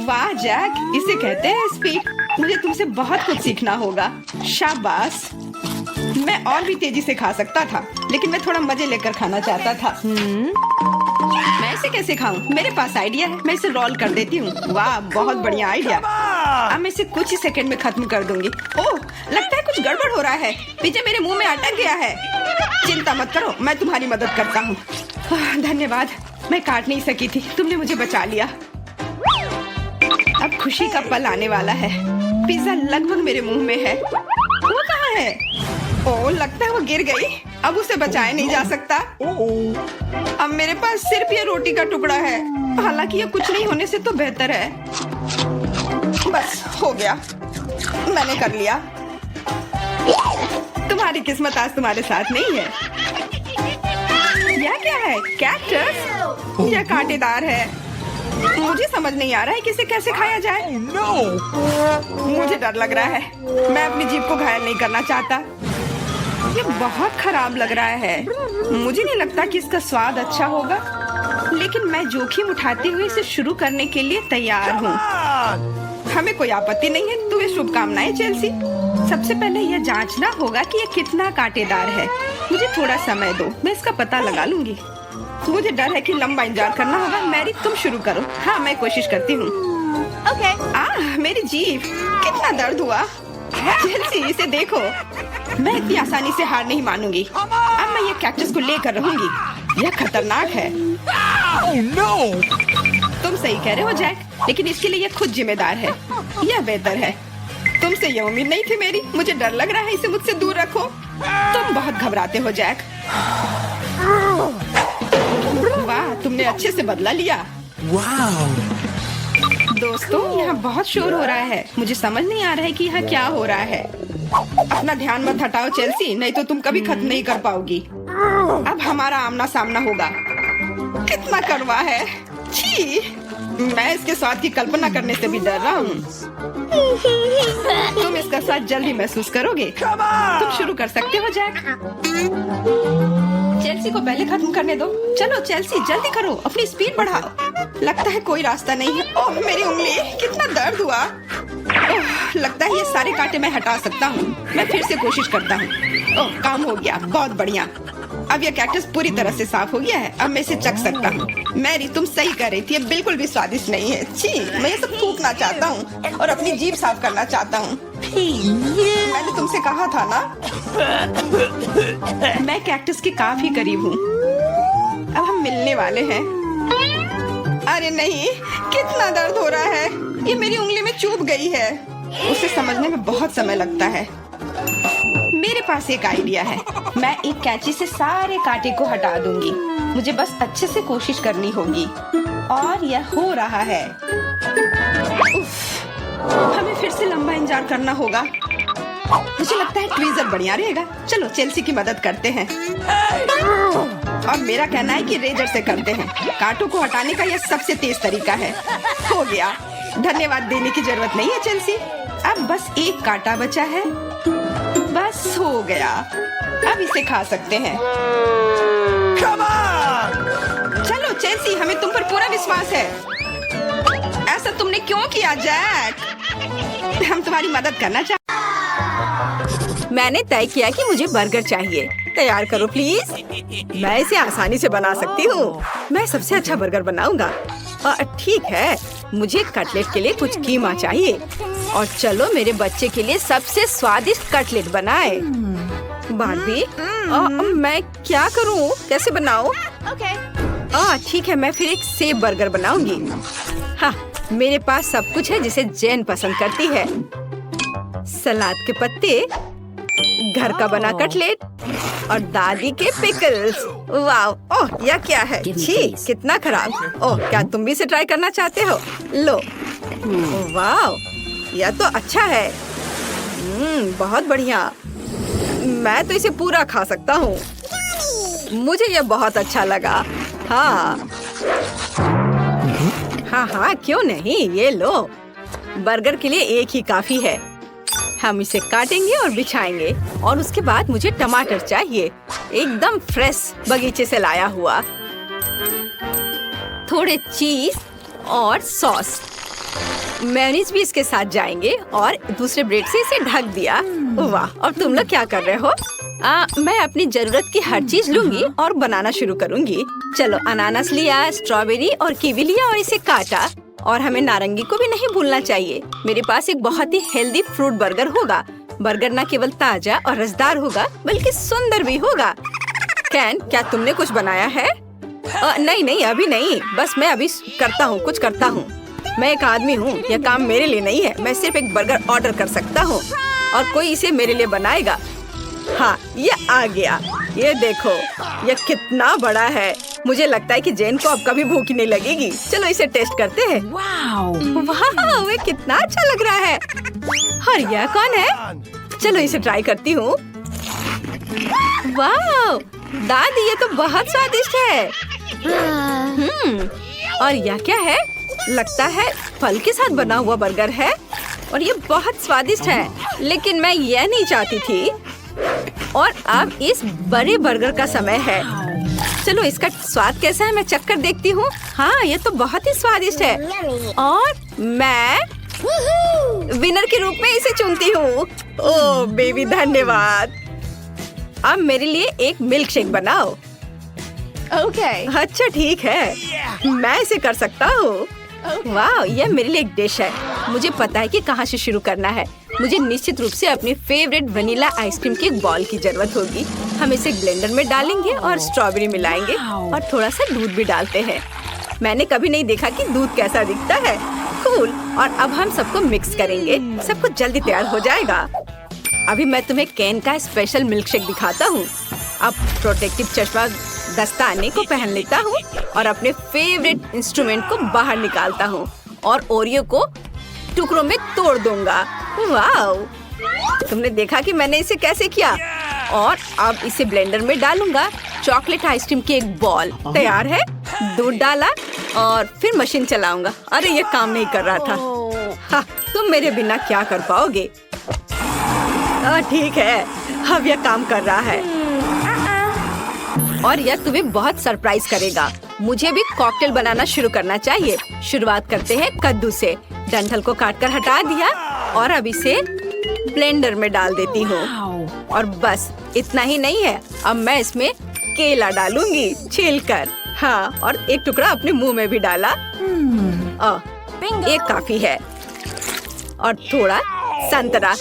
वाह जैक, इसे कहते हैं स्पीड। मुझे तुमसे बहुत कुछ सीखना होगा। शाबाश। मैं और भी तेजी से खा सकता था, लेकिन मैं थोड़ा मजे लेकर खाना चाहता था। मैं इसे कैसे खाऊं? मेरे पास आइडिया है। मैं इसे रोल कर देती हूँ। वाह, बहुत बढ़िया आइडिया। अब मैं इसे कुछ ही सेकंड में खत्म कर दूंगी। ओह, लगता है कुछ गड़बड़ हो रहा है। पिज्जा मेरे मुंह में अटक गया है। चिंता मत करो, मैं तुम्हारी मदद करता हूँ। धन्यवाद। मैं काट नहीं सकी थी, तुमने मुझे बचा लिया। अब खुशी का पल आने वाला है। पिज्जा लगभग मेरे मुंह में है। वो कहाँ है? ओह, लगता है वो गिर गई। अब उसे बचाया नहीं जा सकता। अब मेरे पास सिर्फ ये रोटी का टुकड़ा है। हालांकि ये कुछ नहीं होने से तो बेहतर है। बस हो गया, मैंने कर लिया। तुम्हारी किस्मत आज तुम्हारे साथ नहीं है। यह क्या है? कैक्टस? यह कांटेदार है। मुझे समझ नहीं आ रहा है कि इसे कैसे खाया जाए। मुझे डर लग रहा है। मैं अपनी जीभ को घायल नहीं करना चाहता। ये बहुत खराब लग रहा है। मुझे नहीं लगता कि इसका स्वाद अच्छा होगा, लेकिन मैं जोखिम उठाते हुए इसे शुरू करने के लिए तैयार हूँ। हमें कोई आपत्ति नहीं है। तुम्हें शुभकामनाएं चेल्सी। सबसे पहले यह जांचना होगा कि यह कितना कांटेदार है। मुझे थोड़ा समय दो, मैं इसका पता लगा लूंगी। मुझे डर है कि लंबा इंतजार करना होगा। मैरी, तुम शुरू करो। हाँ, मैं कोशिश करती हूँ। मेरी जीभ, कितना दर्द हुआ। चेल्सी, इसे देखो। मैं इतनी आसानी से हार नहीं मानूंगी। अब मैं ये कैक्टस को लेकर रहूंगी। यह खतरनाक है। तुम सही कह रहे हो जैक, लेकिन इसके लिए यह खुद जिम्मेदार है। यह बेहतर है। तुमसे यह उम्मीद नहीं थी मेरी। मुझे डर लग रहा है। इसे मुझसे दूर रखो। तुम बहुत घबराते हो जैक। वाह, तुमने अच्छे से बदला लिया। दोस्तों, यहाँ बहुत शोर हो रहा है। मुझे समझ नहीं आ रहा है कि यहाँ क्या हो रहा है। अपना ध्यान मत हटाओ चेल्सी, नहीं तो तुम कभी खत्म नहीं कर पाओगी। अब हमारा आमना सामना होगा। कितना कड़वा है। छी, मैं इसके स्वाद की कल्पना करने से भी डर रहा हूँ। तुम इसका स्वाद जल्दी महसूस करोगे। तुम शुरू कर सकते हो जैक। चेल्सी को पहले खत्म करने दो। चलो चेल्सी, जल्दी करो, अपनी स्पीड बढ़ाओ। लगता है कोई रास्ता नहीं है। ओह, मेरी उंगली, कितना दर्द हुआ। ओह, लगता है ये सारे कांटे मैं हटा सकता हूँ। मैं फिर से कोशिश करता हूँ। ओह, काम हो गया, बहुत बढ़िया। अब यह कैक्टस पूरी तरह से साफ हो गया है। अब मैं इसे चख सकता हूँ। मैरी, तुम सही कर रही थी। ये बिल्कुल भी स्वादिष्ट नहीं है। छी, मैं ये सब थूकना चाहता हूँ और अपनी जीभ साफ करना चाहता हूँ। मैंने तुमसे कहा था ना। मैं कैक्टस के काफी करीब हूँ। अब हम मिलने वाले हैं। अरे नहीं, कितना दर्द हो रहा है। ये मेरी उंगली में चुभ गई है। उसे समझने में बहुत समय लगता है। मेरे पास एक आइडिया है। मैं एक कैंची से सारे कांटे को हटा दूंगी। मुझे बस अच्छे से कोशिश करनी होगी। और यह हो रहा है। उफ, हमें फिर से लंबा इंतजार करना होगा। मुझे लगता है ट्वीजर बढ़िया रहेगा। चलो चेल्सी की मदद करते हैं। और मेरा कहना है कि रेजर से करते हैं। कांटों को हटाने का यह सबसे तेज तरीका है। हो गया। धन्यवाद देने की जरूरत नहीं है चेल्सी। अब बस एक कांटा बचा है। बस हो गया। अब इसे खा सकते हैं। चलो चेल्सी, हमें तुम पर पूरा विश्वास है। ऐसा तुमने क्यों किया जैक? हम तुम्हारी मदद करना चाहते। मैंने तय किया कि मुझे बर्गर चाहिए। तैयार करो प्लीज। मैं इसे आसानी से बना सकती हूँ। मैं सबसे अच्छा बर्गर बनाऊंगा। ठीक है, मुझे कटलेट के लिए कुछ कीमा चाहिए। और चलो मेरे बच्चे के लिए सबसे स्वादिष्ट कटलेट बनाए। बार्बी, मैं क्या करूँ? कैसे बनाऊँ? ठीक है, मैं फिर एक सेब बर्गर बनाऊंगी। हाँ, मेरे पास सब कुछ है जिसे जेन पसंद करती है। सलाद के पत्ते, घर का बना कटलेट और दादी के पिकल्स। वाह, ओह, यह क्या है? छी, कितना खराब। ओह, क्या तुम भी इसे ट्राई करना चाहते हो? लो। वाह, यह तो अच्छा है। बहुत बढ़िया। मैं तो इसे पूरा खा सकता हूँ। मुझे यह बहुत अच्छा लगा। हाँ, क्यों नहीं? ये लो। बर्गर के लिए एक ही काफी है। हम इसे काटेंगे और बिछाएंगे। और उसके बाद मुझे टमाटर चाहिए, एकदम फ्रेश बगीचे से लाया हुआ। थोड़े चीज और सॉस। मेयोनीज भी इसके साथ जाएंगे। और दूसरे ब्रेड से इसे ढक दिया। वाह, और तुम लोग क्या कर रहे हो? मैं अपनी जरूरत की हर चीज लूंगी और बनाना शुरू करूंगी। चलो, अनानास लिया, स्ट्रॉबेरी और कीवी लिया और इसे काटा। और हमें नारंगी को भी नहीं भूलना चाहिए। मेरे पास एक बहुत ही हेल्दी फ्रूट बर्गर होगा। बर्गर न केवल ताजा और रसदार होगा, बल्कि सुंदर भी होगा। कैन, क्या तुमने कुछ बनाया है? नहीं, अभी नहीं। बस मैं अभी कुछ करता हूँ। मैं एक आदमी हूँ। यह काम मेरे लिए नहीं है। मैं सिर्फ एक बर्गर ऑर्डर कर सकता हूँ और कोई इसे मेरे लिए बनाएगा। हाँ, ये आ गया। ये देखो, यह कितना बड़ा है। मुझे लगता है कि जेन को अब कभी भूख नहीं लगेगी। चलो इसे टेस्ट करते हैं। वाह, ये कितना अच्छा लग रहा है। और यह कौन है? चलो इसे ट्राई करती हूँ। वाह, दादी ये तो बहुत स्वादिष्ट है। और यह क्या है? लगता है फल के साथ बना हुआ बर्गर है और ये बहुत स्वादिष्ट है, लेकिन मैं यह नहीं चाहती थी। और अब इस बड़े बर्गर का समय है। चलो इसका स्वाद कैसा है मैं चख कर देखती हूँ। हाँ ये तो बहुत ही स्वादिष्ट है और मैं विनर के रूप में इसे चुनती हूँ। ओह बेबी धन्यवाद। अब मेरे लिए एक मिल्क शेक बनाओ।
Okay.
अच्छा ठीक है, मैं इसे कर सकता हूँ। वाह यह मेरे लिए एक डिश है। मुझे पता है कि कहाँ से शुरू करना है। मुझे निश्चित रूप से अपनी फेवरेट वनीला आइसक्रीम की एक बॉल की जरूरत होगी। हम इसे ब्लेंडर में डालेंगे और स्ट्रॉबेरी मिलाएंगे और थोड़ा सा दूध भी डालते हैं। मैंने कभी नहीं देखा कि दूध कैसा दिखता है। कूल। और अब हम सबको मिक्स करेंगे। सब कुछ जल्दी तैयार हो जाएगा। अभी मैं तुम्हें केन का स्पेशल मिल्क शेक दिखाता हूँ। अब प्रोटेक्टिव चश्मा दस्ताने को पहन लेता हूँ और अपने फेवरेट इंस्ट्रूमेंट को बाहर निकालता हूँ और ओरियो को टुकड़ों में तोड़ दूंगा। वाह तुमने देखा कि मैंने इसे कैसे किया। और अब इसे ब्लेंडर में डालूंगा। चॉकलेट आइसक्रीम की एक बॉल तैयार है। दूध डाला और फिर मशीन चलाऊंगा। अरे ये काम नहीं कर रहा था। हाँ, तुम मेरे बिना क्या कर पाओगे। ठीक है अब यह काम कर रहा है और यह तुम्हें बहुत सरप्राइज करेगा। मुझे भी कॉकटेल बनाना शुरू करना चाहिए। शुरुआत करते हैं कद्दू से। डंठल को काटकर हटा दिया और अब इसे ब्लेंडर में डाल देती हूँ। और बस इतना ही नहीं है, अब मैं इसमें केला डालूंगी छीलकर। हाँ और एक टुकड़ा अपने मुंह में भी डाला। एक काफी है। और थोड़ा संतरा।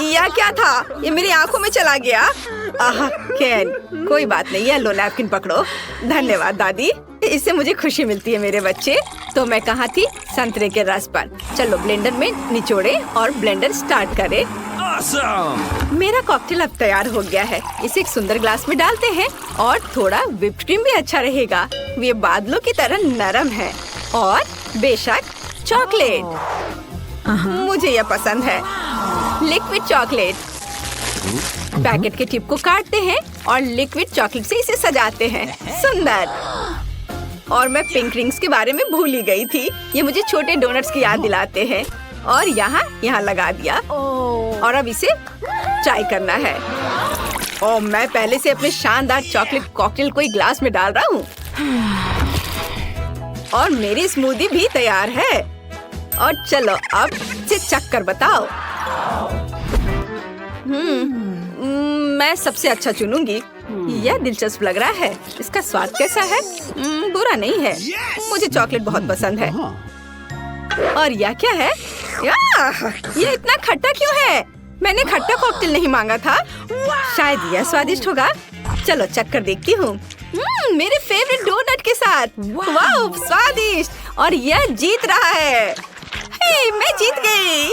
यह क्या था? ये मेरी आंखों में चला गया। केन कोई बात नहीं, ये लो नैपकिन पकड़ो। धन्यवाद दादी, इससे मुझे खुशी मिलती है मेरे बच्चे। तो मैं कहाँ थी? संतरे के रस पर। चलो ब्लेंडर में निचोड़े और ब्लेंडर स्टार्ट करें।
Awesome!
मेरा कॉकटेल अब तैयार हो गया है। इसे एक सुंदर ग्लास में डालते हैं और थोड़ा व्हिप्ड क्रीम भी अच्छा रहेगा। ये बादलों की तरह नरम है और बेशक चॉकलेट। मुझे यह पसंद है, लिक्विड चॉकलेट। पैकेट के टिप को काटते हैं और लिक्विड चॉकलेट से इसे सजाते हैं। सुंदर। और मैं पिंक रिंग्स के बारे में भूल ही गई थी। ये मुझे छोटे डोनट्स की याद दिलाते हैं। और यहाँ लगा दिया और अब इसे ट्राई करना है। और मैं पहले से अपने शानदार चॉकलेट कॉकटेल को एक ग्लास में डाल रहा हूँ। और मेरी स्मूदी भी तैयार है। और चलो अब इसे चख कर बताओ। मैं सबसे अच्छा चुनूंगी। यह दिलचस्प लग रहा है। इसका स्वाद कैसा है? बुरा नहीं है। मुझे चॉकलेट बहुत पसंद है। और यह क्या है? यह इतना खट्टा क्यों है? मैंने खट्टा कॉकटेल नहीं मांगा था। शायद यह स्वादिष्ट होगा। चलो चख कर देखती हूँ। मेरे फेवरेट डोनट के साथ। वाह स्वादिष्ट। और यह जीत रहा है। मैं जीत गई।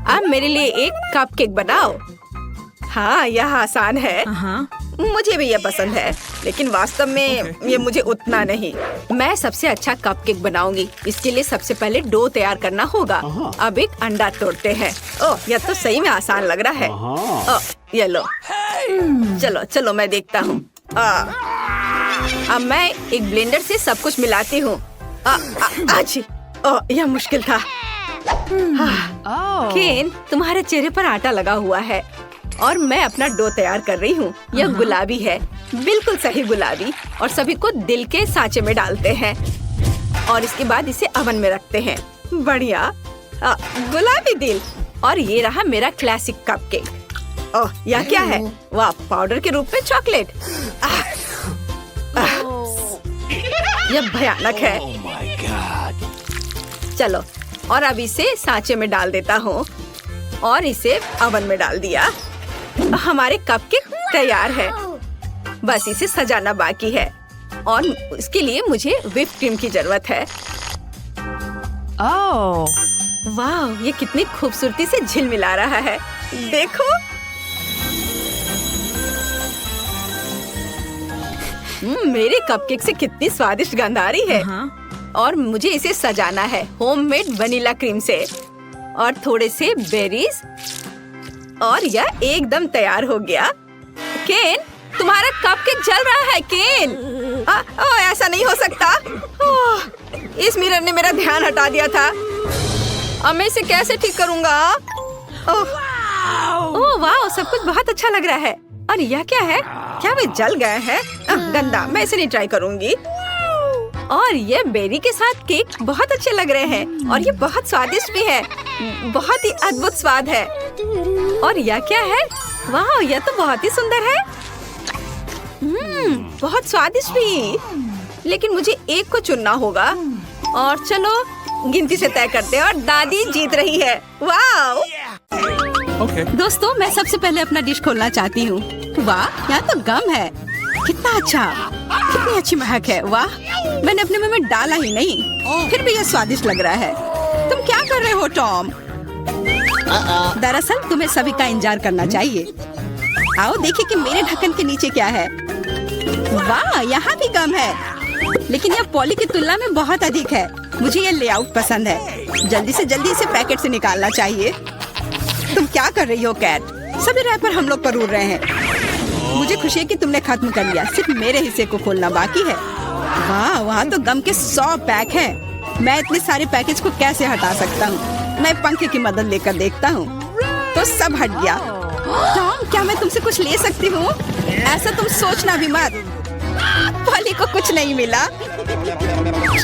अब मेरे लिए एक कपकेक बनाओ। हाँ यह आसान है। मुझे भी यह पसंद है, लेकिन वास्तव में ये मुझे उतना नहीं। मैं सबसे अच्छा कपकेक बनाऊंगी। इसके लिए सबसे पहले डो तैयार करना होगा। अब एक अंडा तोड़ते हैं। ओह यह तो सही में आसान लग रहा है। ओह ये लो। चलो चलो मैं देखता हूँ। अब मैं एक ब्लेंडर से सब कुछ मिलाती हूँ। यह मुश्किल था। केन तुम्हारे चेहरे पर आटा लगा हुआ है और मैं अपना डो तैयार कर रही हूँ। यह गुलाबी है, बिल्कुल सही गुलाबी। और सभी को दिल के सांचे में डालते हैं और इसके बाद इसे ओवन में रखते हैं। बढ़िया। गुलाबी दिल। और ये रहा मेरा क्लासिक कपकेक। ओह यह क्या है? वाह पाउडर के रूप में चॉकलेट। यह भयानक है।
Oh my God!
चलो और अब इसे सांचे में डाल देता हूँ और इसे ओवन में डाल दिया। हमारे कपकेक तैयार है। बस इसे सजाना बाकी है और इसके लिए मुझे व्हिप क्रीम की जरूरत है। वाह ये कितनी खूबसूरती से झिलमिला रहा है। देखो। मेरे कपकेक से कितनी स्वादिष्ट गंध आ रही है। और मुझे इसे सजाना है होममेड वनीला क्रीम से और थोड़े से बेरीज। और यह एकदम तैयार हो गया। केन, तुम्हारा कपकेक जल रहा है केन। ऐसा नहीं हो सकता। इस मिरर ने मेरा ध्यान हटा दिया था। अब मैं इसे कैसे ठीक करूँगा? ओह वाह, सब कुछ बहुत अच्छा लग रहा है। और यह क्या है? क्या वे जल गए हैं? गंदा, मैं इसे नहीं ट्राई करूँगी। और ये बेरी के साथ केक बहुत अच्छे लग रहे हैं और ये बहुत स्वादिष्ट भी है। बहुत ही अद्भुत स्वाद है। और यह क्या है? वाह, यह तो बहुत ही सुंदर है। बहुत स्वादिष्ट भी। लेकिन मुझे एक को चुनना होगा। और चलो गिनती से तय करते हैं और दादी जीत रही है। वाह! दोस्तों, मैं सबसे पहले अपना डिश खोलना चाहती हूँ। वाह, यहाँ तो गम है। कितना अच्छा, कितनी अच्छी महक है। वाह, मैंने अपने मुंह में डाला ही नहीं, फिर भी यह स्वादिष्ट लग रहा है। तुम क्या कर रहे हो टॉम? दरअसल तुम्हें सभी का इंतजार करना चाहिए। आओ देखिए कि मेरे ढक्कन के नीचे क्या है। वाह, यहाँ भी गम है, लेकिन यह पॉली की तुलना में बहुत अधिक है। मुझे ये लेआउट पसंद है। जल्दी से जल्दी इसे पैकेट से निकालना चाहिए। तुम क्या कर रही हो कैट? सभी रैपर हम लोग पर उड़ रहे हैं। मुझे खुशी है कि तुमने खत्म कर लिया। सिर्फ मेरे हिस्से को खोलना बाकी है। वाह, वहाँ तो गम के 100 पैक हैं। मैं इतने सारे पैकेज को कैसे हटा सकता हूँ? मैं पंखे की मदद लेकर देखता हूँ। तो सब हट गया। टॉम, क्या मैं तुमसे कुछ ले सकती हूँ? ऐसा तुम सोचना भी मत। पॉली को कुछ नहीं मिला।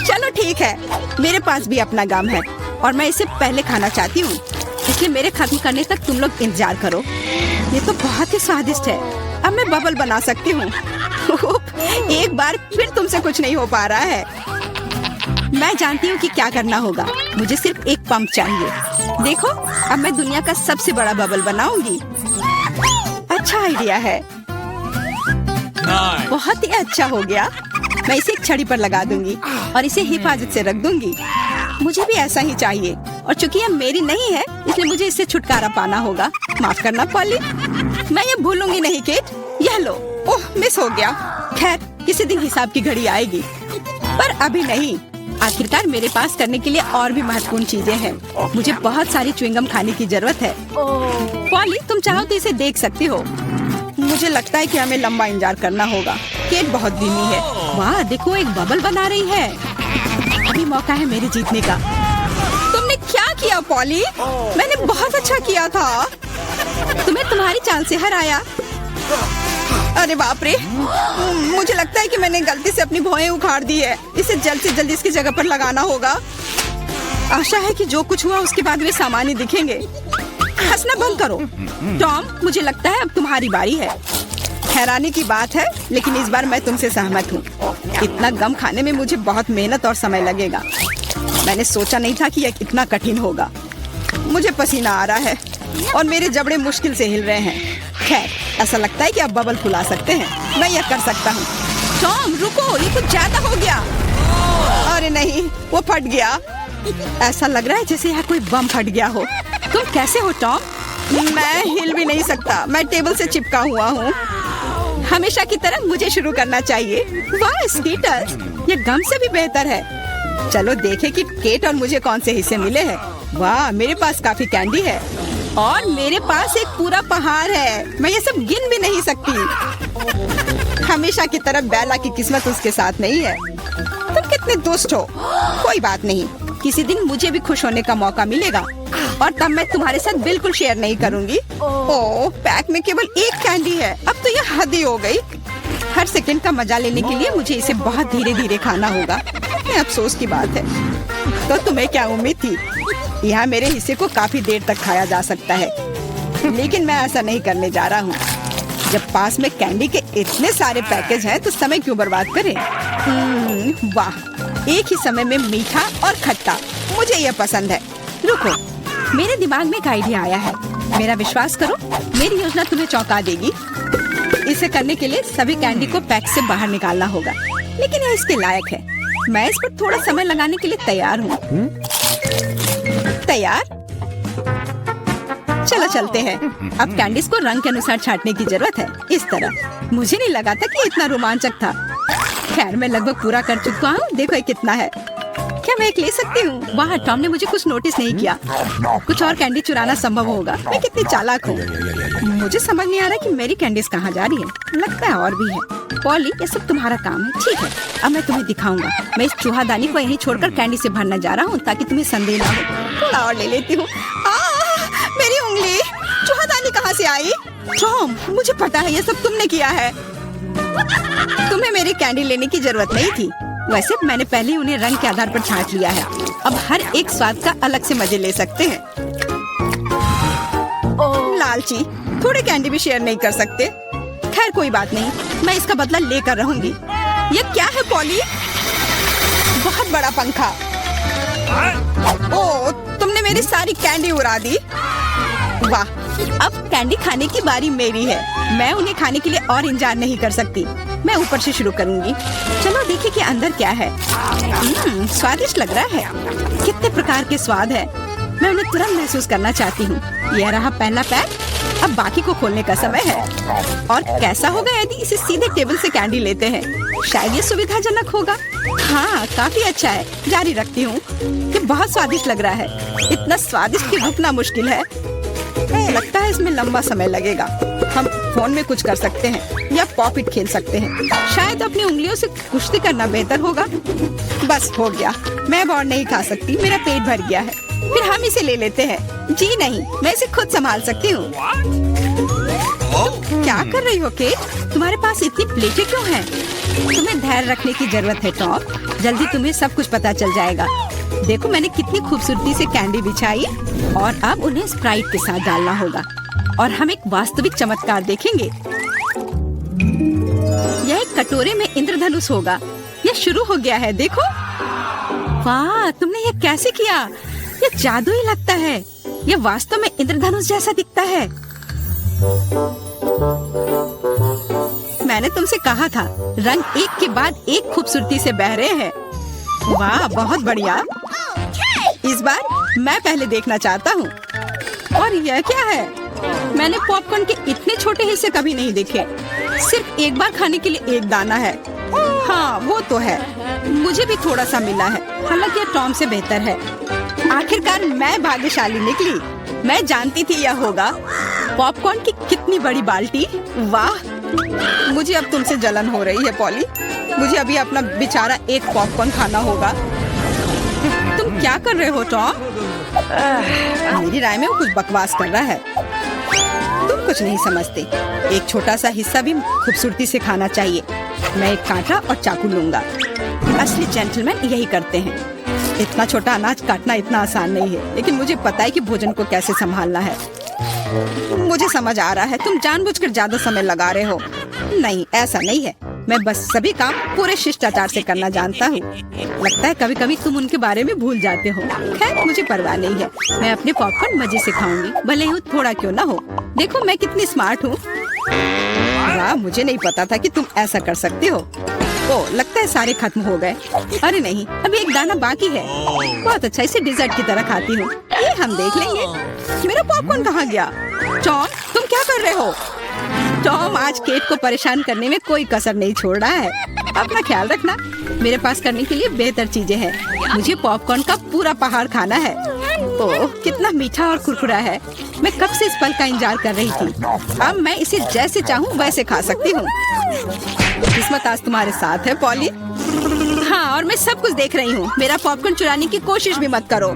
चलो ठीक है, मेरे पास भी अपना गम है और मैं इसे पहले खाना चाहती हूँ, इसलिए मेरे खत्म करने तक तुम लोग इंतजार करो। ये तो बहुत ही स्वादिष्ट है। अब मैं बबल बना सकती हूँ। एक बार फिर तुमसे कुछ नहीं हो पा रहा है। मैं जानती हूँ कि क्या करना होगा। मुझे सिर्फ एक पंप चाहिए। देखो, अब मैं दुनिया का सबसे बड़ा बबल बनाऊंगी। अच्छा आइडिया है। बहुत ही अच्छा हो गया। मैं इसे एक छड़ी पर लगा दूंगी और इसे हिफाजत से रख दूंगी। मुझे भी ऐसा ही चाहिए। और चूंकि यह मेरी नहीं है, इसलिए मुझे इससे छुटकारा पाना होगा। माफ करना पॉली, मैं ये भूलूंगी नहीं केट। यह लो। ओह, मिस हो गया। खैर, किसी दिन हिसाब की घड़ी आएगी, पर अभी नहीं। आखिरकार मेरे पास करने के लिए और भी महत्वपूर्ण चीजें हैं। मुझे बहुत सारी च्युइंगम खाने की जरूरत है। पॉली, तुम चाहो तो इसे देख सकती हो। मुझे लगता है कि हमें लंबा इंतजार करना होगा। केट बहुत धीमी है। वाह, देखो एक बबल बना रही है। अभी मौका है मेरे जीतने का। तुमने क्या किया पॉली? मैंने बहुत अच्छा किया था। तुम्हें तुम्हारी चाल से हराया। अरे बाप रे, मुझे लगता है कि मैंने गलती से अपनी भौहें उखाड़ दी है। इसे जल्द से जल्द इसकी जगह पर लगाना होगा। आशा है कि जो कुछ हुआ उसके बाद वे सामान्य दिखेंगे। हंसना बंद करो। टॉम, मुझे लगता है अब तुम्हारी बारी है। हैरानी की बात है, लेकिन इस बार मैं तुमसे सहमत हूँ। इतना गम खाने में मुझे बहुत मेहनत और समय लगेगा। मैंने सोचा नहीं था कि यह इतना कठिन होगा। मुझे पसीना आ रहा है और मेरे जबड़े मुश्किल से हिल रहे हैं। खैर, ऐसा लगता है कि अब बबल फुला सकते हैं। मैं यह कर सकता हूँ। टॉम रुको, ये कुछ ज्यादा हो गया। अरे नहीं, वो फट गया। ऐसा लग रहा है जैसे यहाँ कोई बम फट गया हो। तुम कैसे हो टॉम? मैं हिल भी नहीं सकता। मैं टेबल से चिपका हुआ हूँ। हमेशा की तरह मुझे शुरू करना चाहिए। वाह स्कीटर, ये गम से भी बेहतर है। चलो देखें कि केट और मुझे कौन से हिस्से मिले हैं। वाह, मेरे पास काफी कैंडी है और मेरे पास एक पूरा पहाड़ है। मैं ये सब गिन भी नहीं सकती। हमेशा की तरह बेला की किस्मत उसके साथ नहीं है। तुम कितने दुष्ट हो। कोई बात नहीं, किसी दिन मुझे भी खुश होने का मौका मिलेगा और तब मैं तुम्हारे साथ बिल्कुल शेयर नहीं करूंगी। ओह, पैक में केवल एक कैंडी है। अब तो यह हद ही हो गई। हर सेकंड का मजा लेने के लिए मुझे इसे बहुत धीरे धीरे खाना होगा। अफसोस की बात है। तो तुम्हें क्या उम्मीद थी? यहाँ मेरे हिस्से को काफी देर तक खाया जा सकता है, लेकिन मैं ऐसा नहीं करने जा रहा हूँ। जब पास में कैंडी के इतने सारे पैकेज हैं, तो समय क्यों बर्बाद करें? वाह, एक ही समय में मीठा और खट्टा, मुझे यह पसंद है। रुको, मेरे दिमाग में एक आइडिया आया है। मेरा विश्वास करो, मेरी योजना तुम्हें चौंका देगी। इसे करने के लिए सभी कैंडी को पैक से बाहर निकालना होगा, लेकिन यह इसके लायक है। मैं इस पर थोड़ा समय लगाने के लिए तैयार हूँ। तैयार? चलो चलते हैं। अब कैंडीज को रंग के अनुसार छांटने की जरूरत है। इस तरह। मुझे नहीं लगा था कि इतना रोमांचक था। खैर, मैं लगभग पूरा कर चुका हूँ। देखो ये कितना है। क्या मैं एक ले सकती हूँ? वाह, टॉम ने मुझे कुछ नोटिस नहीं किया। कुछ और कैंडी चुराना संभव होगा। मैं कितनी चालाक हूँ। मुझे समझ नहीं आ रहा कि मेरी कैंडीज कहाँ जा रही है। लगता है और भी है। पॉली, ये सब तुम्हारा काम है। ठीक है, अब मैं तुम्हें दिखाऊंगा। मैं इस चूहादानी को यहीं छोड़कर कैंडी से भरने जा रहा हूँ ताकि तुम्हें संदेह ना हो। थोड़ा और ले लेती हूँ। मेरी उंगली! चूहादानी कहाँ से आई? टॉम, मुझे पता है ये सब तुमने किया है। तुम्हें मेरी कैंडी लेने की जरूरत नहीं थी। वैसे मैंने पहले ही उन्हें रंग के आधार पर छांट लिया है। अब हर एक स्वाद का अलग से मजे ले सकते हैं। लालची, थोड़े कैंडी भी शेयर नहीं कर सकते। खैर कोई बात नहीं, मैं इसका बदला लेकर रहूंगी। ये क्या है पॉली? बहुत बड़ा पंखा। ओह, तुमने मेरी सारी कैंडी उड़ा दी। वाह, अब कैंडी खाने की बारी मेरी है। मैं उन्हें खाने के लिए और इंतजार नहीं कर सकती। मैं ऊपर से शुरू करूंगी। चलो देखें कि अंदर क्या है। स्वादिष्ट लग रहा है। कितने प्रकार के स्वाद है। मैं उन्हें तुरंत महसूस करना चाहती हूँ। यह रहा पहला पैक। अब बाकी को खोलने का समय है। और कैसा होगा यदि इसे सीधे टेबल से कैंडी लेते हैं? शायद ये सुविधाजनक होगा। हाँ, काफी अच्छा है। जारी रखती हूँ। ये बहुत स्वादिष्ट लग रहा है। इतना स्वादिष्ट कि रुकना मुश्किल है। लगता है इसमें लंबा समय लगेगा। हम फोन में कुछ कर सकते हैं या पॉपिट खेल सकते हैं। शायद अपनी उंगलियों से कुश्ती करना बेहतर होगा। बस हो गया। मैं अब और नहीं खा सकती। मेरा पेट भर गया है। फिर हम इसे ले लेते हैं। जी नहीं, मैं इसे खुद संभाल सकती हूँ। क्या कर रही हो केट? तुम्हारे पास इतनी प्लेटें क्यों हैं? तुम्हें धैर्य रखने की जरूरत है टॉम। जल्दी तुम्हें सब कुछ पता चल जाएगा। देखो मैंने कितनी खूबसूरती से कैंडी बिछाई। और अब उन्हें स्प्राइट के साथ डालना होगा और हम एक वास्तविक चमत्कार देखेंगे। यह एक कटोरे में इंद्रधनुष होगा। यह शुरू हो गया है, देखो। वाह, तुमने ये कैसे किया? यह जादू ही लगता है। यह वास्तव में इंद्रधनुष जैसा दिखता है। मैंने तुमसे कहा था, रंग एक के बाद एक खूबसूरती से बह रहे हैं। वाह, बहुत बढ़िया। इस बार मैं पहले देखना चाहता हूँ। और यह क्या है? मैंने पॉपकॉर्न के इतने छोटे हिस्से कभी नहीं देखे। सिर्फ एक बार खाने के लिए एक दाना है। हाँ, वो तो है। मुझे भी थोड़ा सा मिला है, हालांकि यह टॉम से बेहतर है। आखिरकार मैं भाग्यशाली निकली। मैं जानती थी यह होगा। पॉपकॉर्न की कितनी बड़ी बाल्टी। वाह, मुझे अब तुमसे जलन हो रही है पॉली। मुझे अभी अपना बेचारा एक पॉपकॉर्न खाना होगा। तुम क्या कर रहे हो टॉम? मेरी राय में वो कुछ बकवास कर रहा है। तुम कुछ नहीं समझते। एक छोटा सा हिस्सा भी खूबसूरती से खाना चाहिए। मैं एक कांटा और चाकू लूंगा। असली जेंटलमैन यही करते हैं। इतना छोटा अनाज काटना इतना आसान नहीं है, लेकिन मुझे पता है कि भोजन को कैसे संभालना है। मुझे समझ आ रहा है, तुम जानबूझकर ज्यादा समय लगा रहे हो। नहीं, ऐसा नहीं है। मैं बस सभी काम पूरे शिष्टाचार से करना जानता हूँ। लगता है कभी कभी तुम उनके बारे में भूल जाते हो। खैर, मुझे परवाह नहीं है। मैं अपने पॉपकॉर्न मजे से खाऊंगी, भले ही थोड़ा क्यों ना हो। देखो मैं कितनी स्मार्ट हूँ। वाह, मुझे नहीं पता था कि तुम ऐसा कर सकते हो। ओह, लगता है सारे खत्म हो गए। अरे नहीं, अभी एक दाना बाकी है। बहुत अच्छा, इसे डिजर्ट की तरह खाती हूँ। ये हम देख लेंगे। मेरा पॉपकॉर्न कहाँ गया? टॉम, तुम क्या कर रहे हो? टॉम आज केट को परेशान करने में कोई कसर नहीं छोड़ रहा है। अपना ख्याल रखना। मेरे पास करने के लिए बेहतर चीजें हैं। मुझे पॉपकॉर्न का पूरा पहाड़ खाना है। ओह, कितना मीठा और कुरकुरा है। मैं कब से इस पल का इंतजार कर रही थी। अब मैं इसे जैसे चाहूँ वैसे खा सकती हूँ। किस्मत आज तुम्हारे साथ है पॉली। हाँ, और मैं सब कुछ देख रही हूँ। मेरा पॉपकॉर्न चुराने की कोशिश भी मत करो।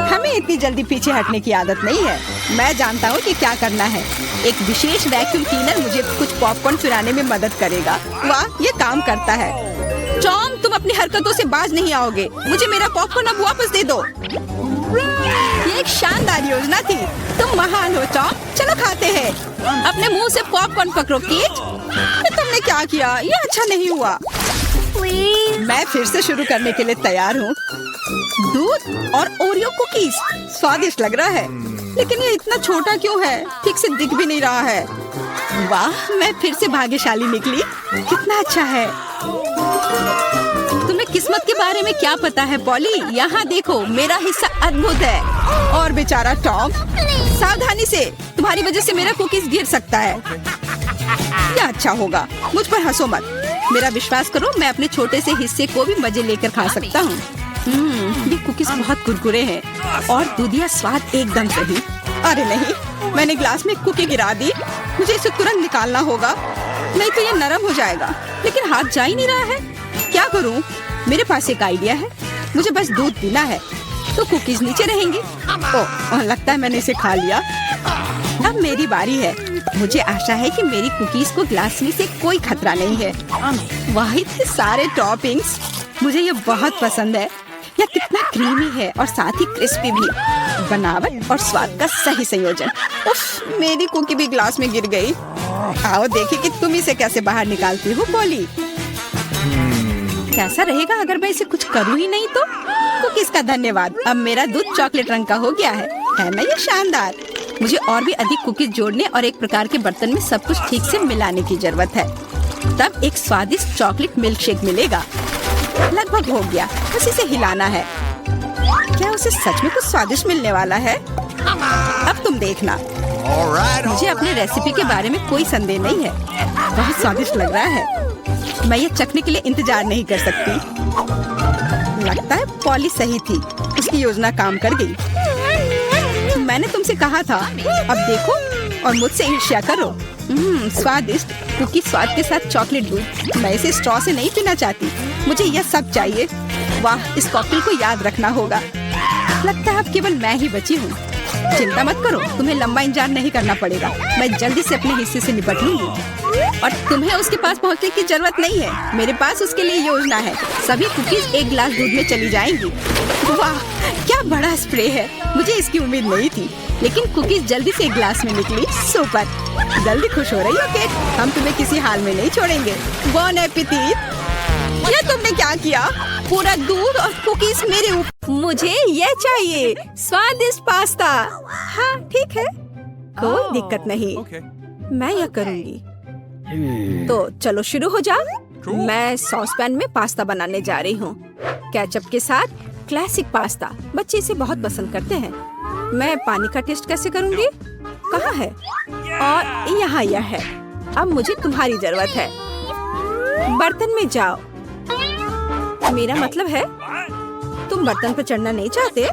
हमें इतनी जल्दी पीछे हटने की आदत नहीं है। मैं जानता हूँ कि क्या करना है। एक विशेष वैक्यूम क्लीनर मुझे कुछ पॉपकॉर्न चुराने में मदद करेगा। वाह, ये काम करता है। टॉम, तुम अपनी हरकतों से बाज नहीं आओगे। मुझे मेरा पॉपकॉर्न अब वापस दे दो। ये एक शानदार योजना थी। तुम महान हो टॉम। चलो खाते हैं। अपने मुंह से पॉपकॉर्न पकड़ो केट। तुमने क्या किया? ये अच्छा नहीं हुआ। मैं फिर से शुरू करने के लिए तैयार हूँ। दूध और ओरियो कुकीज स्वादिष्ट लग रहा है, लेकिन ये इतना छोटा क्यों है? ठीक से दिख भी नहीं रहा है। वाह, मैं फिर से भाग्यशाली निकली। कितना अच्छा है। तुम्हें किस्मत के बारे में क्या पता है पॉली? यहाँ देखो, मेरा हिस्सा अद्भुत है। और बेचारा टॉम, सावधानी से, तुम्हारी वजह से मेरा कुकीज गिर सकता है। क्या अच्छा होगा। मुझ पर हंसो मत। मेरा विश्वास करो, मैं अपने छोटे से हिस्से को भी मजे लेकर खा सकता हूँ। ये कुकीज बहुत कुरकुरे हैं और दूधिया स्वाद एकदम सही। अरे नहीं, मैंने ग्लास में कुकी गिरा दी। मुझे इसे तुरंत निकालना होगा, नहीं तो ये नरम हो जाएगा। लेकिन हाथ जा ही नहीं रहा है, क्या करूं? मेरे पास एक आइडिया है, मुझे बस दूध पीना है तो कुकीज नीचे रहेंगी। ओह, लगता है मैंने इसे खा लिया। अब मेरी बारी है। मुझे आशा है कि मेरी कुकीज को ग्लास में से कोई खतरा नहीं है। वाह, इतने सारे टॉपिंग्स, मुझे ये बहुत पसंद है। यह कितना क्रीमी है और साथ ही क्रिस्पी भी। बनावट और स्वाद का सही संयोजन। उफ, मेरी कुकी भी ग्लास में गिर गई। आओ देखिए कि तुम इसे कैसे बाहर निकालती हो पॉली। कैसा रहेगा अगर मैं इसे कुछ करूँ ही नहीं तो? कुकीज का धन्यवाद, अब मेरा दूध चॉकलेट रंग का हो गया है ना ये शानदार। मुझे और भी अधिक कुकीज जोड़ने और एक प्रकार के बर्तन में सब कुछ ठीक से मिलाने की जरूरत है, तब एक स्वादिष्ट चॉकलेट मिल्क शेक मिलेगा। लगभग हो गया, बस इसे हिलाना है। क्या उसे सच में कुछ स्वादिष्ट मिलने वाला है? अब तुम देखना। मुझे अपने रेसिपी के बारे में कोई संदेह नहीं है, बहुत स्वादिष्ट लग रहा है। मैं ये चखने के लिए इंतजार नहीं कर सकती। लगता है पॉली सही थी, उसकी योजना काम कर गई। मैंने तुमसे कहा था, अब देखो और मुझसे ईर्ष्या करो। स्वादिष्ट कुकी स्वाद के साथ चॉकलेट दूध। मैं इसे स्ट्रॉ से नहीं पीना चाहती, मुझे यह सब चाहिए। वाह, इस कॉकटेल को याद रखना होगा। लगता है अब केवल मैं ही बची हूँ। चिंता मत करो, तुम्हें लंबा इंतजार नहीं करना पड़ेगा। मैं जल्दी से अपने हिस्से से निपट लूंगी और तुम्हें उसके पास पहुँचने की जरूरत नहीं है। मेरे पास उसके लिए योजना है। सभी कुकीज एक गिलास दूध में चली जाएंगी। वाह, क्या बड़ा स्प्रे है, मुझे इसकी उम्मीद नहीं थी। लेकिन कुकीज जल्दी से एक गिलास में निकली। सुपर, जल्दी खुश हो रही हो केट, हम तुम्हें किसी हाल में नहीं छोड़ेंगे। बॉन एपेटिट। ये तुमने क्या किया? पूरा दूध और कुकीज मेरे ऊपर। मुझे ये चाहिए, स्वादिष्ट पास्ता। हाँ ठीक है, कोई दिक्कत नहीं, मैं यह करूँगी। तो चलो शुरू हो जाओ। मैं सॉस पैन में पास्ता बनाने जा रही हूँ, केचप के साथ। क्लासिक पास्ता बच्चे इसे बहुत पसंद करते हैं। मैं पानी का टेस्ट कैसे करूँगी? कहाँ है? और यहाँ यह है। अब मुझे तुम्हारी जरूरत है। बर्तन में जाओ। मेरा मतलब है तुम बर्तन पर चढ़ना नहीं चाहते?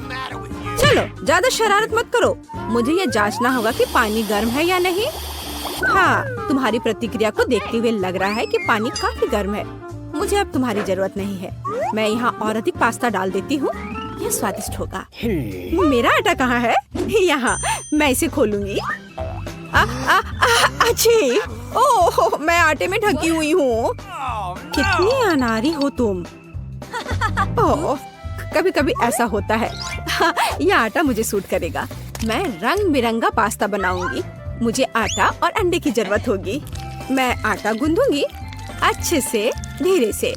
चलो ज्यादा शरारत मत करो। मुझे यह जांचना होगा कि पानी गर्म है या नहीं। हाँ, तुम्हारी प्रतिक्रिया को देखते हुए लग रहा है कि पानी काफी गर्म है। मुझे अब तुम्हारी जरूरत नहीं है। मैं यहाँ और अधिक पास्ता डाल देती हूँ, यह स्वादिष्ट होगा। मेरा आटा कहाँ है? यहाँ, मैं इसे खोलूंगी। अच्छी, ओह, मैं आटे में ढकी हुई हूँ। कितनी अनाड़ी हो तुम। ओह, कभी कभी ऐसा होता है। हाँ, यह आटा मुझे सूट करेगा। मैं रंग बिरंगा पास्ता बनाऊंगी। मुझे आटा और अंडे की जरूरत होगी। मैं आटा गूंदूंगी अच्छे से, धीरे से।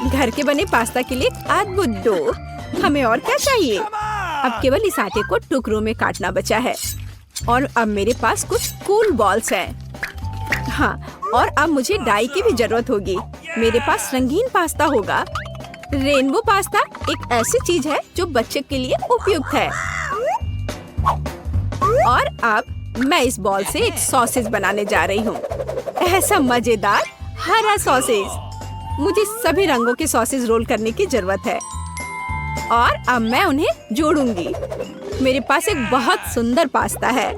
घर के बने पास्ता के लिए अद्भुत डो। हमें और क्या चाहिए? अब केवल इस आटे को टुकड़ों में काटना बचा है। और अब मेरे पास कुछ कूल बॉल्स हैं। हाँ, और अब मुझे डाई की भी जरूरत होगी। मेरे पास रंगीन पास्ता होगा। रेनबो पास्ता एक ऐसी चीज है जो बच्चे के लिए उपयुक्त है। और अब मैं इस बॉल से एक सॉसेज बनाने जा रही हूँ। ऐसा मजेदार हरा सॉसेज। मुझे सभी रंगों के सॉसेज रोल करने की जरूरत है। और अब मैं उन्हें जोड़ूंगी। मेरे पास एक बहुत सुंदर पास्ता है।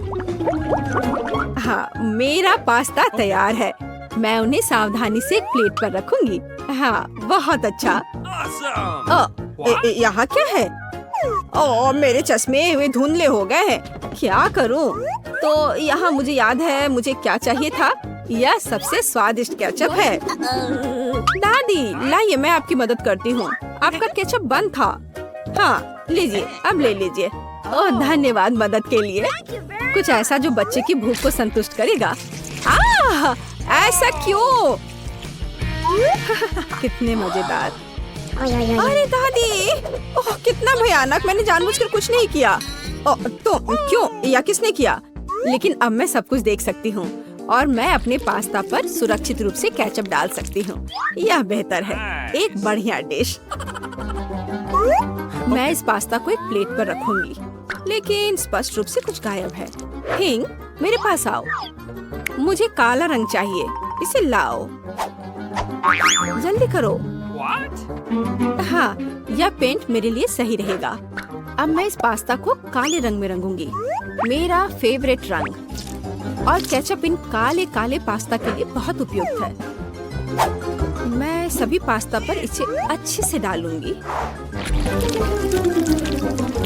हाँ, मेरा पास्ता तैयार है। मैं उन्हें सावधानी से एक प्लेट पर रखूंगी। हाँ, बहुत अच्छा। यहाँ क्या है? ओह, मेरे चश्मे वे धुंधले हो गए हैं। क्या करूँ? तो यहाँ मुझे याद है मुझे क्या चाहिए था। यह सबसे स्वादिष्ट केचप है। दादी लाइए, मैं आपकी मदद करती हूँ। आपका केचप बंद था। हाँ, लीजिए, अब ले लीजिए। ओह, धन्यवाद मदद के लिए। कुछ ऐसा जो बच्चे की भूख को संतुष्ट करेगा। ऐसा क्यों? कितने मजेदार। अरे दादी, ओह कितना भयानक। मैंने जानबूझकर कुछ नहीं किया। तो क्यों या किसने किया? लेकिन अब मैं सब कुछ देख सकती हूँ और मैं अपने पास्ता पर सुरक्षित रूप से केचप डाल सकती हूँ। यह बेहतर है, एक बढ़िया डिश। मैं इस पास्ता को एक प्लेट पर रखूंगी, लेकिन स्पष्ट रूप से कुछ गायब है। हिंग, मेरे पास आओ। मुझे काला रंग चाहिए, इसे लाओ। जल्दी करो। हाँ, यह पेंट मेरे लिए सही रहेगा। अब मैं इस पास्ता को काले रंग में रंगूंगी, मेरा फेवरेट रंग। और केचप इन काले काले पास्ता के लिए बहुत उपयुक्त है। मैं सभी पास्ता पर इसे अच्छे से डालूंगी।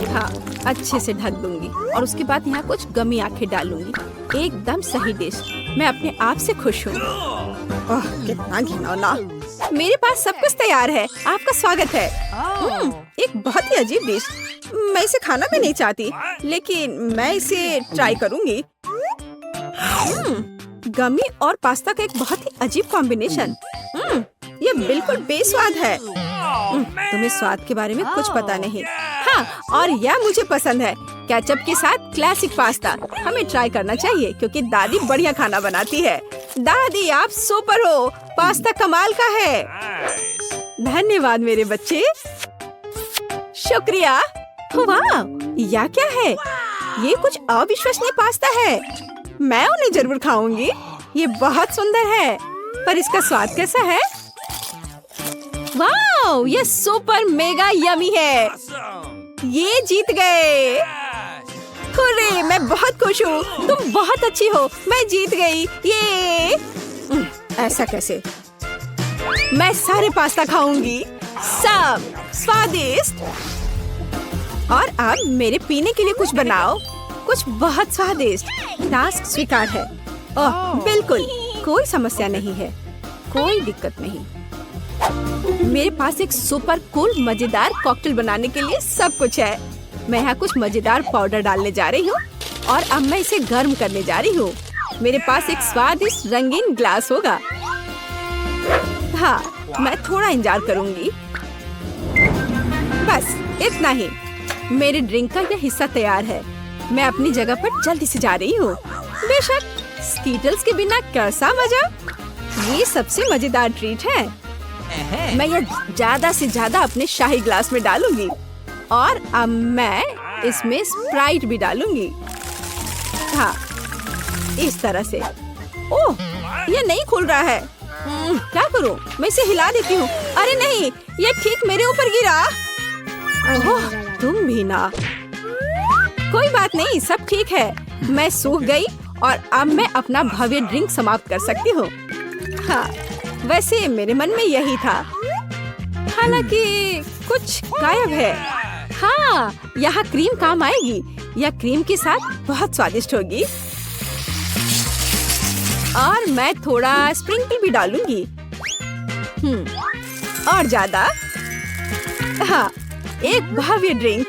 हाँ, अच्छे से ढक दूंगी और उसके बाद यहाँ कुछ गमी आंखें डालूंगी। एकदम सही डिश। मैं अपने आप से खुश हूँ। ओह, कितना घिनौना। मेरे पास सब कुछ तैयार है। आपका स्वागत है। एक बहुत ही अजीब डिश। मैं इसे खाना भी नहीं चाहती, लेकिन मैं इसे ट्राई करूंगी। गमी और पास्ता का एक बहुत ही अजीब कॉम्बिनेशन। ये बिल्कुल बेस्वाद है। तुम्हें स्वाद के बारे में कुछ पता नहीं। हाँ, और यह मुझे पसंद है। केचप के साथ क्लासिक पास्ता हमें ट्राई करना चाहिए, क्योंकि दादी बढ़िया खाना बनाती है। दादी, आप सुपर हो। पास्ता कमाल का है। धन्यवाद मेरे बच्चे। शुक्रिया। वाह, यह क्या है? ये कुछ अविश्वसनीय पास्ता है। मैं उन्हें जरूर खाऊंगी। ये बहुत सुंदर है, पर इसका स्वाद कैसा है? वाह, ये सुपर मेगा यमी है। ये जीत गए। हुर्रे, मैं बहुत खुश हूँ। तुम बहुत अच्छी हो। मैं जीत गई। ये ऐसा कैसे? मैं सारे पास्ता खाऊंगी, सब स्वादिष्ट। और अब मेरे पीने के लिए कुछ बनाओ, कुछ बहुत स्वादिष्ट। टास्क स्वीकार है। ओह, बिल्कुल कोई समस्या नहीं है, कोई दिक्कत नहीं। मेरे पास एक सुपर कूल मजेदार कॉकटेल बनाने के लिए सब कुछ है। मैं यहाँ कुछ मजेदार पाउडर डालने जा रही हूँ और अब मैं इसे गर्म करने जा रही हूँ। मेरे पास एक स्वादिष्ट रंगीन ग्लास होगा। हाँ, मैं थोड़ा इंतजार करूँगी। बस इतना ही। मेरे ड्रिंक का यह हिस्सा तैयार है। मैं अपनी जगह पर जल्दी से जा रही हूँ। बेशक, स्कीटल्स के बिना कैसा मजा। ये सबसे मजेदार ट्रीट है। मैं यह ज्यादा से ज्यादा अपने शाही ग्लास में डालूंगी और अब मैं इसमें स्प्राइट भी डालूंगी। हाँ, इस तरह से। ओह, ये नहीं खुल रहा है। क्या करूं? मैं इसे हिला देती हूँ। अरे नहीं, ये ठीक मेरे ऊपर गिरा। ओह, तुम भी ना। कोई बात नहीं, सब ठीक है। मैं सूख गई और अब मैं अपना भव्य ड्रिंक समाप्त कर सकती हूँ। हाँ, वैसे मेरे मन में यही था, हालांकि कुछ गायब है। हाँ, यहाँ क्रीम काम आएगी। यह क्रीम के साथ बहुत स्वादिष्ट होगी। और मैं थोड़ा स्प्रिंकल भी डालूंगी। और ज्यादा। हाँ, एक भव्य ड्रिंक।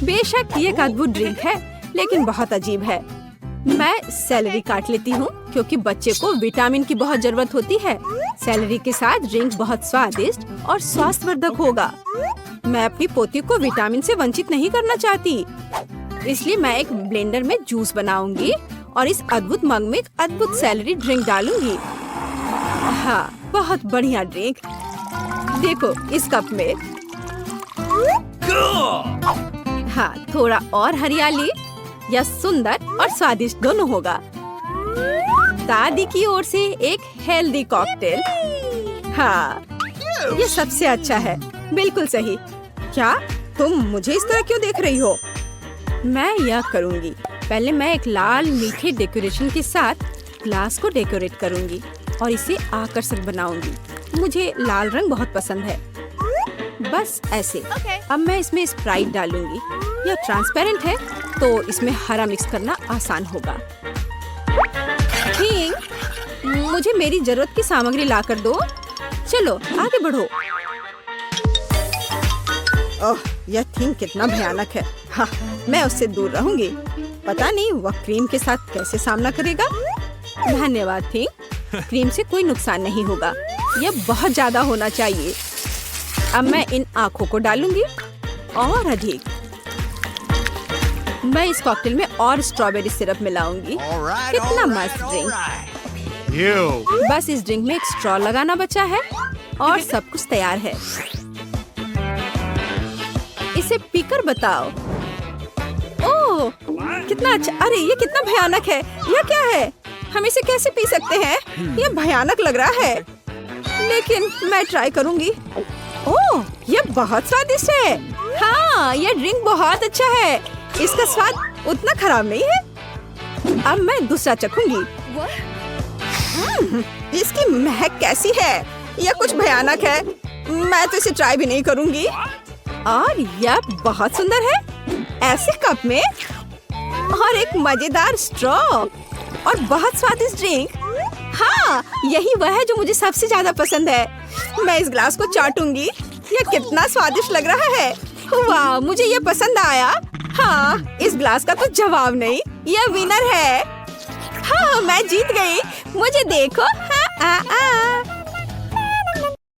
बेशक ये एक अद्भुत ड्रिंक है, लेकिन बहुत अजीब है। मैं सेलेरी काट लेती हूँ, क्योंकि बच्चे को विटामिन की बहुत जरूरत होती है। सेलेरी के साथ ड्रिंक बहुत स्वादिष्ट और स्वास्थ्यवर्धक होगा। मैं अपनी पोती को विटामिन से वंचित नहीं करना चाहती, इसलिए मैं एक ब्लेंडर में जूस बनाऊंगी और इस अद्भुत मग में एक अद्भुत सेलेरी ड्रिंक डालूंगी। हाँ, बहुत बढ़िया ड्रिंक। देखो इस कप में। हाँ, थोड़ा और हरियाली। यह सुंदर और स्वादिष्ट दोनों होगा। दादी की ओर से एक हेल्दी कॉकटेल। हाँ, ये सबसे अच्छा है। बिल्कुल सही। क्या तुम मुझे इस तरह क्यों देख रही हो? मैं यह करूँगी। पहले मैं एक लाल मीठे डेकोरेशन के साथ ग्लास को डेकोरेट करूँगी और इसे आकर्षक बनाऊंगी। मुझे लाल रंग बहुत पसंद है। बस ऐसे। अब मैं इसमें स्प्राइट डालूंगी। यह ट्रांसपेरेंट है, तो इसमें हरा मिक्स करना आसान होगा। ठीक, मुझे मेरी जरूरत की सामग्री ला कर दो। चलो आगे बढ़ो। ओह, यह थिंग कितना भयानक है। हाँ, मैं उससे दूर रहूंगी। पता नहीं वह क्रीम के साथ कैसे सामना करेगा। धन्यवाद थिंग। क्रीम से कोई नुकसान नहीं होगा। यह बहुत ज्यादा होना चाहिए। अब मैं इन आँखों को डालूंगी और अधिक। मैं इस कॉकटेल में और स्ट्रॉबेरी सिरप मिलाऊंगी। कितना मस्त ड्रिंक। बस इस ड्रिंक में एक स्ट्रॉ लगाना बचा है और सब कुछ तैयार है। इसे पीकर बताओ। ओह, कितना अच्छा। अरे ये कितना भयानक है। यह क्या है? हम इसे कैसे पी सकते हैं? यह भयानक लग रहा है। लेकिन मैं ट्राई करूंगी। ओह, ये बहुत स्वादिष्ट है। हाँ, ये ड्रिंक बहुत अच्छा है। इसका स्वाद उतना खराब नहीं है। अब मैं दूसरा चखूंगी। इसकी महक कैसी है? यह कुछ भयानक है। मैं तो इसे ट्राई भी नहीं करूंगी। और यह बहुत सुंदर है, ऐसे कप में और एक मजेदार स्ट्रॉ और बहुत स्वादिष्ट ड्रिंक। हाँ, यही वह है जो मुझे सबसे ज्यादा पसंद है। मैं इस ग्लास को चाटूंगी। यह कितना स्वादिष्ट लग रहा है। वाह, मुझे यह पसंद आया। हाँ, इस ग्लास का तो जवाब नहीं। यह विनर है। हाँ, मैं जीत गई। मुझे देखो। हाँ,